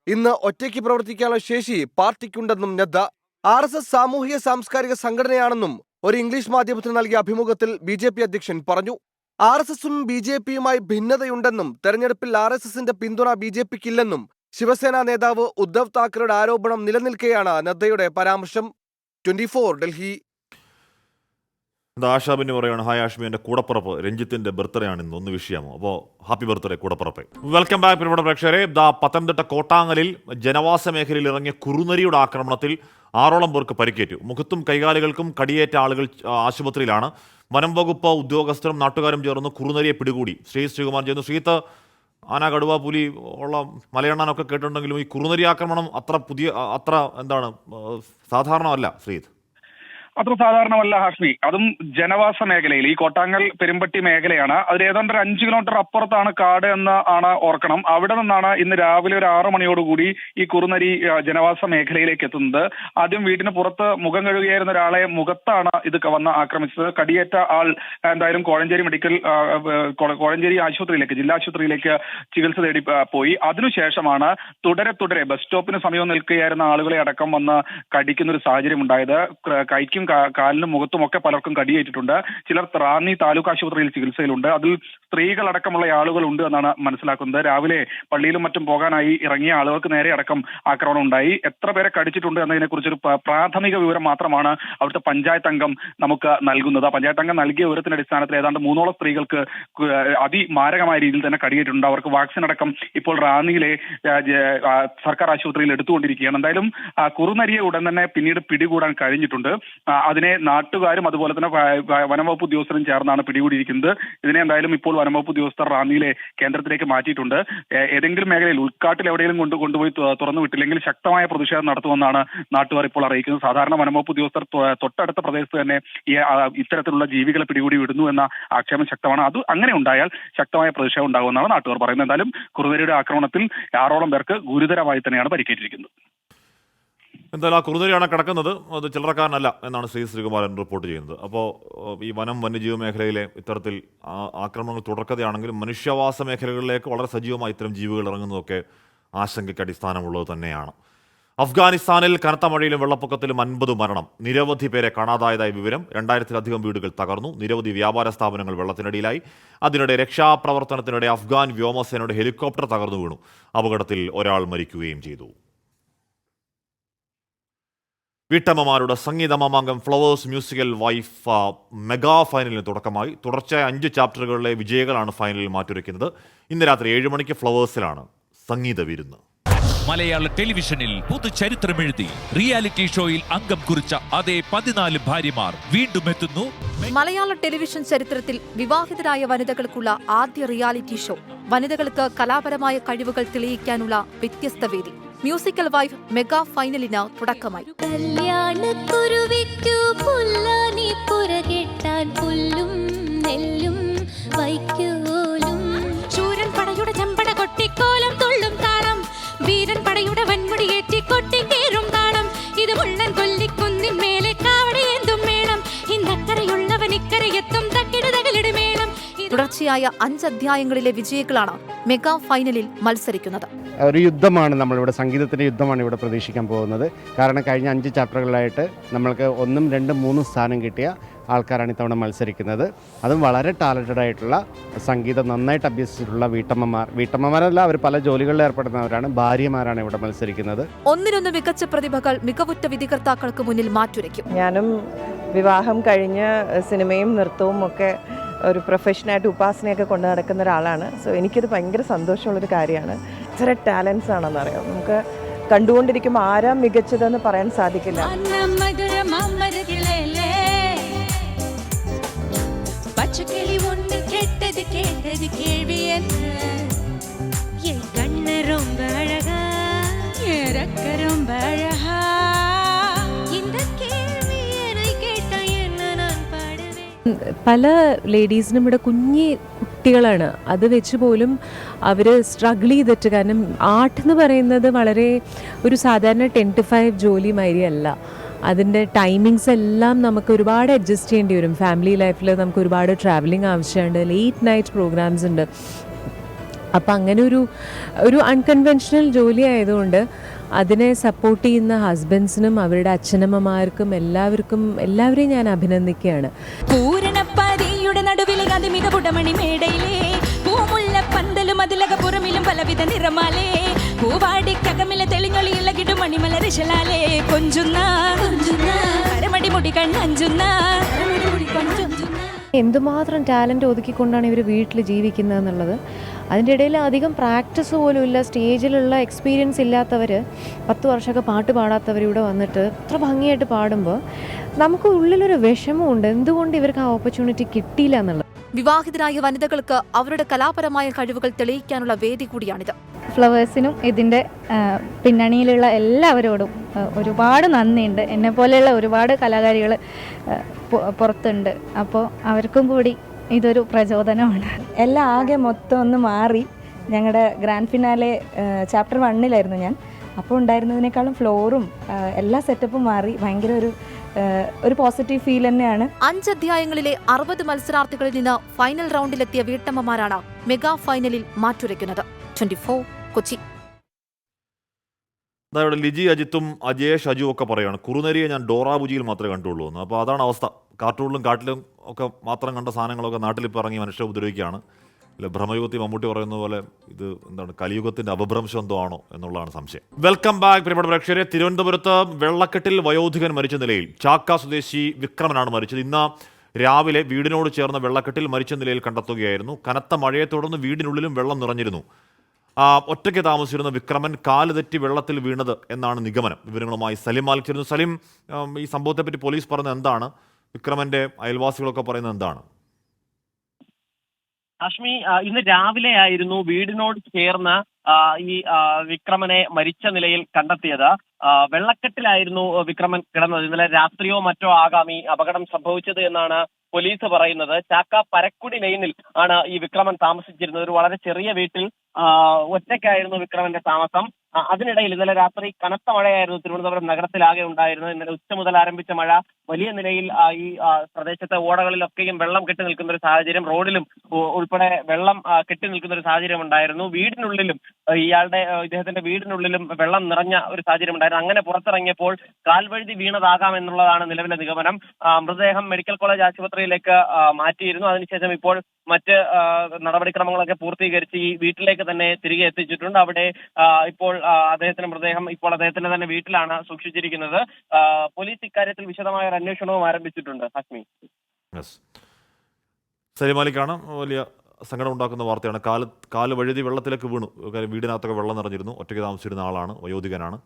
ഇന്ന് ഒറ്റയ്ക്ക് പ്രവർത്തിക്കാനുള്ള ശേഷി പാർട്ടിക്കുണ്ടെന്നും നദ്ദ. RSS സാമൂഹിക സാംസ്കാരിക സംഘടനയാണെന്നും ഒരു ഇംഗ്ലീഷ് മാധ്യമത്തിന് നൽകിയ അഭിമുഖത്തിൽ BJP അധ്യക്ഷൻ പറഞ്ഞു. RSSും BJPയുമായി ഭിന്നതയുണ്ടെന്നും തെരഞ്ഞെടുപ്പിൽ RSSന്റെ പിന്തുണ BJPക്കില്ലെന്നും ശിവസേന നേതാവ് ഉദ്ധവ് താക്കറെയുടെ ആരോപണം നിലനിൽക്കെയാണ് നദ്ദയുടെ പരാമർശം. 24 ഡൽഹി. ആശാബിന് പറയുകയാണ്, ഹായ് ആഷ്മി, എൻ്റെ കൂടപ്പുറപ്പ് രഞ്ജിത്തിന്റെ ബർത്ത്ഡേ ആണ് ഇന്ന്, ഒന്ന് വിഷയമോ? അപ്പോൾ ഹാപ്പി ബർത്ത്ഡേ കൂടപ്പുറപ്പേ. വെൽക്കം ബാക്ക് പ്രിയപ്പെട്ട പ്രേക്ഷകരെ. പത്തനംതിട്ട കോട്ടാങ്ങലിൽ ജനവാസ മേഖലയിൽ ഇറങ്ങിയ കുറുനരിയുടെ ആക്രമണത്തിൽ 6ഓളം പേർക്ക് പരിക്കേറ്റു. മുഖത്തും കൈകാലുകൾക്കും കടിയേറ്റ ആളുകൾ ആശുപത്രിയിലാണ്. വനം വകുപ്പ് ഉദ്യോഗസ്ഥരും നാട്ടുകാരും ചേർന്ന് കുറുനരിയെ പിടികൂടി. ശ്രീകുമാർ ചെയ്യുന്നു. ശ്രീത്ത്, ആന, കടുവ, പുലി ഉള്ള മലയെണ്ണാനൊക്കെ കേട്ടിട്ടുണ്ടെങ്കിലും ഈ കുറുനരി ആക്രമണം അത്ര എന്താണ് സാധാരണമല്ല ശ്രീത്ത്? അത്ര സാധാരണമല്ല ഹാഷ്മി. അതും ജനവാസ മേഖലയിൽ, ഈ കോട്ടാങ്ങൽ പെരുമ്പട്ടി മേഖലയാണ്. അതിൽ ഏതാണ്ട് 5 കിലോമീറ്റർ അപ്പുറത്താണ് കാട് എന്ന് ആണ് ഓർക്കണം. അവിടെ നിന്നാണ് ഇന്ന് രാവിലെ ഒരു 6 മണിയോടുകൂടി ഈ കുറുനരി ജനവാസ മേഖലയിലേക്ക് എത്തുന്നത്. ആദ്യം വീടിന് പുറത്ത് മുഖം കഴുകുകയായിരുന്ന ഒരാളെ മുഖത്താണ് ഇത് വന്ന് ആക്രമിച്ചത്. കടിയേറ്റ ആൾ എന്തായാലും കോഴഞ്ചേരി ആശുപത്രിയിലേക്ക്, ജില്ലാ ആശുപത്രിയിലേക്ക് ചികിത്സ തേടി പോയി. അതിനുശേഷമാണ് തുടരെ ബസ് സ്റ്റോപ്പിന് സമീപം നിൽക്കുകയായിരുന്ന ആളുകളെ അടക്കം വന്ന് കടിക്കുന്ന ഒരു സാഹചര്യം ഉണ്ടായത്. കൈക്കും കാലിനും മുഖത്തും ഒക്കെ പലർക്കും കടിയേറ്റിട്ടുണ്ട്. ചിലർ റാന്നി താലൂക്ക് ആശുപത്രിയിൽ ചികിത്സയിലുണ്ട്. അതിൽ സ്ത്രീകളടക്കമുള്ള ആളുകളുണ്ട് എന്നാണ് മനസ്സിലാക്കുന്നത്. രാവിലെ പള്ളിയിലും മറ്റും പോകാനായി ഇറങ്ങിയ ആളുകൾക്ക് നേരെ അടക്കം ആക്രമണം ഉണ്ടായി. എത്ര പേരെ കടിച്ചിട്ടുണ്ട് എന്നതിനെക്കുറിച്ചൊരു പ്രാഥമിക വിവരം മാത്രമാണ് അവിടുത്തെ പഞ്ചായത്ത് അംഗം നമുക്ക് നൽകുന്നത്. പഞ്ചായത്ത് അംഗം നൽകിയ വിവരത്തിന്റെ അടിസ്ഥാനത്തിൽ ഏതാണ്ട് 3ഓളം സ്ത്രീകൾക്ക് അതിമാരകമായ രീതിയിൽ തന്നെ കടിയേറ്റിട്ടുണ്ട്. അവർക്ക് വാക്സിൻ അടക്കം ഇപ്പോൾ റാന്നിയിലെ സർക്കാർ ആശുപത്രിയിൽ എടുത്തുകൊണ്ടിരിക്കുകയാണ്. എന്തായാലും കുറുനരിയെ ഉടൻ തന്നെ പിന്നീട് പിടികൂടാൻ കഴിഞ്ഞിട്ടുണ്ട്. അതിനെ നാട്ടുകാരും അതുപോലെ തന്നെ വനംവകുപ്പ് ഉദ്യോഗസ്ഥരും ചേർന്നാണ് പിടികൂടിയിരിക്കുന്നത്. ഇതിനെ എന്തായാലും ഇപ്പോൾ വനംവകുപ്പ് ഉദ്യോഗസ്ഥർ റാന്നിയിലെ കേന്ദ്രത്തിലേക്ക് മാറ്റിയിട്ടുണ്ട്. ഏതെങ്കിലും മേഖലയിൽ ഉൾക്കാട്ടിൽ എവിടെയെങ്കിലും കൊണ്ടുപോയി തുറന്നു വിട്ടില്ലെങ്കിൽ ശക്തമായ പ്രതിഷേധം നടത്തുമെന്നാണ് നാട്ടുകാർ ഇപ്പോൾ അറിയിക്കുന്നത്. സാധാരണ വനംവകുപ്പ് ഉദ്യോഗസ്ഥർ തൊട്ടടുത്ത പ്രദേശത്ത് തന്നെ ഇത്തരത്തിലുള്ള ജീവികളെ പിടികൂടി വിടുന്നു എന്ന ആക്ഷേപം ശക്തമാണ്. അത് അങ്ങനെ ഉണ്ടായാൽ ശക്തമായ പ്രതിഷേധം ഉണ്ടാകുമെന്നാണ് നാട്ടുകാർ പറയുന്നത്. എന്തായാലും കുറുനരിയുടെ ആക്രമണത്തിൽ 6ഓളം പേർക്ക് ഗുരുതരമായി തന്നെയാണ് പരിക്കേറ്റിരിക്കുന്നത്. എന്തായാലും ആ കുറുനരിയാണ് കിടക്കുന്നത്, അത് ചില്ലറക്കാരനല്ല എന്നാണ് ശ്രീകുമാരൻ റിപ്പോർട്ട് ചെയ്യുന്നത്. അപ്പോൾ ഈ വന്യജീവ മേഖലയിലെ ഇത്തരത്തിൽ ആക്രമണങ്ങൾ തുടർക്കഥയാണെങ്കിലും മനുഷ്യവാസ മേഖലകളിലേക്ക് വളരെ സജീവമായി ഇത്തരം ജീവികൾ ഇറങ്ങുന്നതൊക്കെ ആശങ്കയ്ക്ക് അടിസ്ഥാനമുള്ളത് തന്നെയാണ്. അഫ്ഗാനിസ്ഥാനിൽ കനത്ത മഴയിലും വെള്ളപ്പൊക്കത്തിലും 50 മരണം, നിരവധി പേരെ കാണാതായതായ വിവരം. 2000-ലധികം വീടുകൾ തകർന്നു, നിരവധി വ്യാപാര സ്ഥാപനങ്ങൾ വെള്ളത്തിനടിയിലായി. അതിനിടെ രക്ഷാപ്രവർത്തനത്തിനിടെ അഫ്ഗാൻ വ്യോമസേനയുടെ ഹെലികോപ്റ്റർ തകർന്നു വീണു. അപകടത്തിൽ ഒരാൾ മരിക്കുകയും ചെയ്തു. വീട്ടമ്മമാരുടെ സംഗീത മാമാങ്കം ഫ്ലവേഴ്സ് മ്യൂസിക്കൽ വൈഫ് മെഗാ ഫൈനലിന് തുടക്കമായി. തുടർച്ചയായ 5 ചാപ്റ്ററുകളിലെ വിജയികളാണ് ഫൈനലിൽ മാറ്റുരയ്ക്കുന്നത്. ഇന്ന് രാത്രി 7 മണിക്ക് ഫ്ലവേഴ്സിലാണ് സംഗീത വിരുന്ന്. മലയാള ടെലിവിഷനിൽ പുതുചരിത്രമെഴുതി റിയാലിറ്റി ഷോയിൽ അംഗം കുറിച്ച അതേ 14 ഭാര്യമാർ വീണ്ടും എത്തുന്നു. മലയാള ടെലിവിഷൻ ചരിത്രത്തിൽ വിവാഹിതരായ വനിതകൾക്കുള്ള ആദ്യ റിയാലിറ്റി ഷോ. വനിതകൾക്ക് കലാപരമായ കഴിവുകൾ തെളിയിക്കാനുള്ള വ്യത്യസ്ത വേദി. മ്യൂസിക്കൽ വൈഫ് മെഗാ ഫൈനലിന് തുടക്കമായി. ശൂരൻ പടയുടെ ചെമ്പട കൊട്ടിക്കോലം തുള്ളും താളം, വീരൻ പടയുടെ വൻമുടിയേറ്റി കൊട്ടിക്കേറും താളം. ഇത് മുള്ളൻ കൊല്ലിക്കുന്നിൻ മേലെ കാവടിയേന്തും മേളം, ഇന്നക്കരയുള്ളവൻ ഇക്കരയെത്തും തക്കിടുതകളിട് മേളം. തുടർച്ചയായ 5 അധ്യായങ്ങളിലെ വിജയികളാണ് മെഗാ ഫൈനലിൽ മത്സരിക്കുന്നത്. ഒരു യുദ്ധമാണ് നമ്മളിവിടെ, സംഗീതത്തിൻ്റെ യുദ്ധമാണ് ഇവിടെ പ്രതീക്ഷിക്കാൻ പോകുന്നത്. കാരണം കഴിഞ്ഞ 5 ചാപ്റ്ററുകളിലായിട്ട് നമ്മൾക്ക് 1, 2, 3 സ്ഥാനം കിട്ടിയ ആൾക്കാരാണ് ഇത്തവണ മത്സരിക്കുന്നത്. അതും വളരെ ടാലൻറ്റഡ് ആയിട്ടുള്ള, സംഗീതം നന്നായിട്ട് അഭ്യസിച്ചിട്ടുള്ള വീട്ടമ്മമാരല്ല, അവർ പല ജോലികളിൽ ഏർപ്പെടുന്നവരാണ്, ഭാര്യമാരാണ് ഇവിടെ മത്സരിക്കുന്നത്. ഒന്നിനൊന്ന് മികച്ച പ്രതിഭകൾ മികവുറ്റ വിധികർത്താക്കൾക്ക് മുന്നിൽ മാറ്റുരയ്ക്കും. ഞാനും വിവാഹം കഴിഞ്ഞ് സിനിമയും നൃത്തവും ഒക്കെ ഒരു പ്രൊഫഷനായിട്ട് ഉപാസനയൊക്കെ കൊണ്ടു നടക്കുന്ന ഒരാളാണ്. സോ എനിക്കിത് ഭയങ്കര സന്തോഷമുള്ളൊരു കാര്യമാണ്. ഇത്ര ടാലൻസ് ആണെന്നറിയാം. നമുക്ക് കണ്ടുകൊണ്ടിരിക്കുമ്പോൾ ആരാ മികച്ചതെന്ന് പറയാൻ സാധിക്കില്ല. பச்சைக்கிளி ஒன்று கேட்டது கேட்டது கேள்வி என்ன என் கண்ணு ரொம்ப அழகா என் ரெக்க ரொம்ப அழகா இந்த கேள்வி என்னை கேட்டா என்ன நான் பாடுவேன். പല ലേഡീസിനും ഇവിടെ കുഞ്ഞി കുട്ടികളാണ്. അത് വെച്ച് പോലും അവർ സ്ട്രഗിൾ ചെയ്തിട്ട്, കാരണം ആർട്ട് എന്ന് പറയുന്നത് വളരെ ഒരു സാധാരണ 10 to 5 ജോലി മാതിരിയല്ല. അതിൻ്റെ ടൈമിങ്സ് എല്ലാം നമുക്ക് ഒരുപാട് അഡ്ജസ്റ്റ് ചെയ്യേണ്ടി വരും. ഫാമിലി ലൈഫിൽ നമുക്ക് ഒരുപാട് ട്രാവലിംഗ് ആവശ്യമുണ്ട്, ലേറ്റ് നൈറ്റ് പ്രോഗ്രാംസ് ഉണ്ട്. അപ്പം അങ്ങനെ ഒരു അൺകൺവെൻഷണൽ ജോലി ആയതുകൊണ്ട് അതിനെ സപ്പോർട്ട് ചെയ്യുന്ന ഹസ്ബൻഡ്സിനും അവരുടെ അച്ഛനമ്മമാർക്കും എല്ലാവരെയും ഞാൻ അഭിനന്ദിക്കുകയാണ്. പൂരണപ്പതിയുടെ നടുവിലെ അതിമിക പുടമണി മേടയിലേ പൂമുള്ള പന്തലും അതിലക പുറമിലും പലവിധ നിറമാലേ പൂവാടിക്കകമിലെ തെളിഞ്ഞൊളിയുള്ള കിടുമണിമല ഋഷലാലേ കൊഞ്ചുന്ന അരമടി മുടി കണ്ണഞ്ചുന്ന. എന്തുമാത്രം ടാലൻറ്റ് ഒതുക്കിക്കൊണ്ടാണ് ഇവർ വീട്ടിൽ ജീവിക്കുന്നത് എന്നുള്ളത്. അതിൻ്റെ ഇടയിൽ അധികം പ്രാക്ടീസ് പോലും ഇല്ല. സ്റ്റേജിലുള്ള എക്സ്പീരിയൻസ് ഇല്ലാത്തവർ, 10 വർഷമൊക്കെ പാട്ട് പാടാത്തവർ ഇവിടെ വന്നിട്ട് അത്ര ഭംഗിയായിട്ട് പാടുമ്പോൾ നമുക്ക് ഉള്ളിലൊരു വിഷമമുണ്ട്, എന്തുകൊണ്ട് ഇവർക്ക് ആ ഓപ്പർച്യൂണിറ്റി കിട്ടിയില്ല എന്നുള്ളത്. വിവാഹിതരായ വനിതകൾക്ക് അവരുടെ കലാപരമായ കഴിവുകൾ തെളിയിക്കാനുള്ള വേദി കൂടിയാണിത്. ഫ്ലവേഴ്സിനും ഇതിൻ്റെ പിന്നണിയിലുള്ള എല്ലാവരോടും ഒരുപാട് നന്ദിയുണ്ട്. എന്നെപ്പോലെയുള്ള ഒരുപാട് കലാകാരികൾ പുറത്തുണ്ട്. അപ്പോൾ അവർക്കും കൂടി ഇതൊരു പ്രചോദനമാണ്. എല്ലാം ആകെ മൊത്തം ഒന്ന് മാറി. ഞങ്ങളുടെ ഗ്രാൻഡ് ഫിനാലെ ചാപ്റ്റർ 1-ലായിരുന്നു ഞാൻ. അപ്പോൾ ഉണ്ടായിരുന്നതിനേക്കാളും ഫ്ലോറും എല്ലാ സെറ്റപ്പും മാറി. ഭയങ്കര ഒരു പോസിറ്റീവ് ഫീൽ തന്നെയാണ്. 5 അധ്യായങ്ങളിലെ 60 മത്സരാർത്ഥികളിൽ നിന്ന് ഫൈനൽ റൗണ്ടിലെത്തിയ വീട്ടമ്മമാരാണ് മെഗാ ഫൈനലിൽ മാറ്റുരയ്ക്കുന്നത്. 24 കൊച്ചി. അതായത് ലിജി അജിത്തും അജേഷ് അജുവും ഒക്കെ പറയുകയാണ്, കുറുനരിയെ ഞാൻ ഡോറാബുജിയിൽ മാത്രമേ കണ്ടുള്ളൂ എന്ന്. അപ്പോൾ അതാണ് അവസ്ഥ. കാർട്ടൂണിലും കാട്ടിലും ഒക്കെ മാത്രം കണ്ട സാധനങ്ങളൊക്കെ നാട്ടിലിപ്പോൾ ഇറങ്ങി മനുഷ്യരെ ഉപദ്രവിക്കുകയാണ്. അല്ല, ഭ്രമയുഗത്തിൽ മമ്മൂട്ടി പറയുന്ന പോലെ ഇത് എന്താണ്, കലിയുഗത്തിന്റെ അപഭ്രംശം എന്തോ ആണോ എന്നുള്ളതാണ് സംശയം. വെൽക്കം ബാക്ക് പ്രിയപ്പെട്ട പ്രേക്ഷകരെ. തിരുവനന്തപുരത്ത് വെള്ളക്കെട്ടിൽ വയോധികൻ മരിച്ച നിലയിൽ ചാക്ക സ്വദേശി വിക്രമനാണ് മരിച്ചത്. ഇന്ന് രാവിലെ വീടിനോട് ചേർന്ന വെള്ളക്കെട്ടിൽ മരിച്ച നിലയിൽ കണ്ടെത്തുകയായിരുന്നു. കനത്ത മഴയെ തുടർന്ന് വീടിനുള്ളിലും വെള്ളം നിറഞ്ഞിരുന്നു. ഒറ്റയ്ക്ക് താമസിച്ചിരുന്ന വിക്രമൻ കാല് തെറ്റി വെള്ളത്തിൽ വീണത് എന്നാണ് നിഗമനം. വിവരങ്ങളുമായി സലിം മാലിക് ചേരുന്നു. സലിം, ഈ സംഭവത്തെപ്പറ്റി പോലീസ് പറയുന്നത് എന്താണ്? വിക്രമന്റെ അയൽവാസികളൊക്കെ പറയുന്നത് എന്താണ്? അശ്മി, ഇന്ന് രാവിലെ ആയിരുന്നു വീടിനോട് ചേർന്ന് ഈ വിക്രമനെ മരിച്ച നിലയിൽ കണ്ടെത്തിയത്. വെള്ളക്കെട്ടിലായിരുന്നു വിക്രമൻ കിടന്നത്. ഇന്നലെ രാത്രിയോ മറ്റോ ആകാം ഈ അപകടം സംഭവിച്ചത് എന്നാണ് പോലീസ് പറയുന്നത്. ചാക്ക പരക്കുടി ലൈനിൽ ആണ് ഈ വിക്രമൻ താമസിച്ചിരുന്നത്. ഒരു വളരെ ചെറിയ വീട്ടിൽ ഒറ്റയ്ക്കായിരുന്നു വിക്രമന്റെ താമസം. അതിനിടയിൽ ഇന്നലെ രാത്രി കനത്ത മഴയായിരുന്നു തിരുവനന്തപുരം നഗരത്തിലാകെ ഉണ്ടായിരുന്നത്. ഇന്നലെ ഉച്ച മുതൽ ആരംഭിച്ച മഴ വലിയ നിലയിൽ ഈ പ്രദേശത്തെ ഓടകളിലൊക്കെയും വെള്ളം കെട്ടി നിൽക്കുന്ന ഒരു സാഹചര്യം, റോഡിലും ഉൾപ്പെടെ വെള്ളം കെട്ടി നിൽക്കുന്ന ഒരു സാഹചര്യം ഉണ്ടായിരുന്നു. വീടിനുള്ളിലും ഇദ്ദേഹത്തിന്റെ വീടിനുള്ളിലും വെള്ളം നിറഞ്ഞ ഒരു സാഹചര്യം ഉണ്ടായിരുന്നു. അങ്ങനെ പുറത്തിറങ്ങിയപ്പോൾ കാൽവഴുതി വീണതാകാം എന്നുള്ളതാണ് നിലവിലെ നിഗമനം. മൃതദേഹം മെഡിക്കൽ കോളേജ് ആശുപത്രിയിലേക്ക് മാറ്റിയിരുന്നു. അതിനുശേഷം ഇപ്പോൾ മറ്റ് നടപടിക്രമങ്ങളൊക്കെ പൂർത്തീകരിച്ച് ഈ വീട്ടിലേക്ക് തന്നെ തിരികെ എത്തിച്ചിട്ടുണ്ട്. അവിടെ ഇപ്പോൾ അദ്ദേഹത്തിന്റെ മൃതദേഹം ഇപ്പോൾ അദ്ദേഹത്തിന്റെ തന്നെ വീട്ടിലാണ് സൂക്ഷിച്ചിരിക്കുന്നത്. പോലീസ് ഇക്കാര്യത്തിൽ വിശദമായ ഒരു അന്വേഷണവും ആരംഭിച്ചിട്ടുണ്ട്. ഹാഷ്മി, സലിമാലിക്കാണ്. വലിയ സങ്കടം ഉണ്ടാക്കുന്ന വാർത്തയാണ്. കാല് വഴുതി വെള്ളത്തിലേക്ക് വീണു. വീടിനകത്തൊക്കെ വെള്ളം നിറഞ്ഞിരുന്നു. ഒറ്റയ്ക്ക് താമസിച്ചിരുന്ന ആളാണ്, വയോധികനാണ്.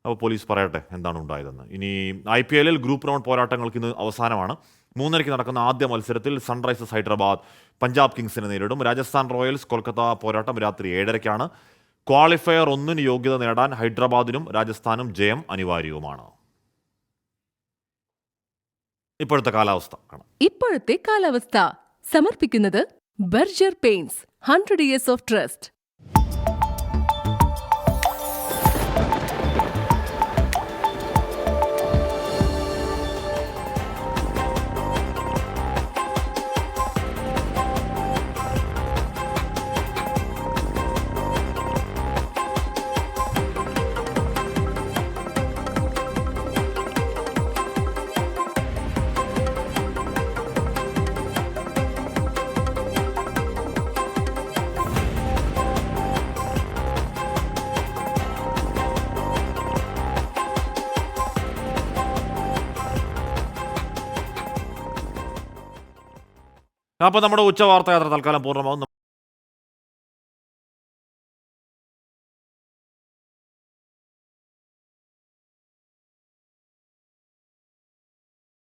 അപ്പോൾ പോലീസ് പറയട്ടെ എന്താണ് ഉണ്ടായതെന്ന്. ഇനി IPL ഗ്രൂപ്പ് റൗണ്ട് പോരാട്ടങ്ങൾക്ക് ഇന്ന് അവസാനമാണ്. 3:30 നടക്കുന്ന ആദ്യ മത്സരത്തിൽ സൺറൈസേഴ്സ് ഹൈദരാബാദ് പഞ്ചാബ് കിങ്സിനെ നേരിടും. രാജസ്ഥാൻ റോയൽസ് കൊൽക്കത്ത പോരാട്ടം രാത്രി 7:30-ക്കാണ്. ക്വാളിഫയർ 1 യോഗ്യത നേടാൻ ഹൈദരാബാദിനും രാജസ്ഥാനും ജയം അനിവാര്യവുമാണ്. ഇപ്പോഴത്തെ കാലാവസ്ഥ സമർപ്പിക്കുന്നത് Berger paints 100 years of trust. അപ്പോൾ നമ്മുടെ ഉച്ചവാർത്ത യാത്ര തൽക്കാലം പൂർണ്ണമാവും.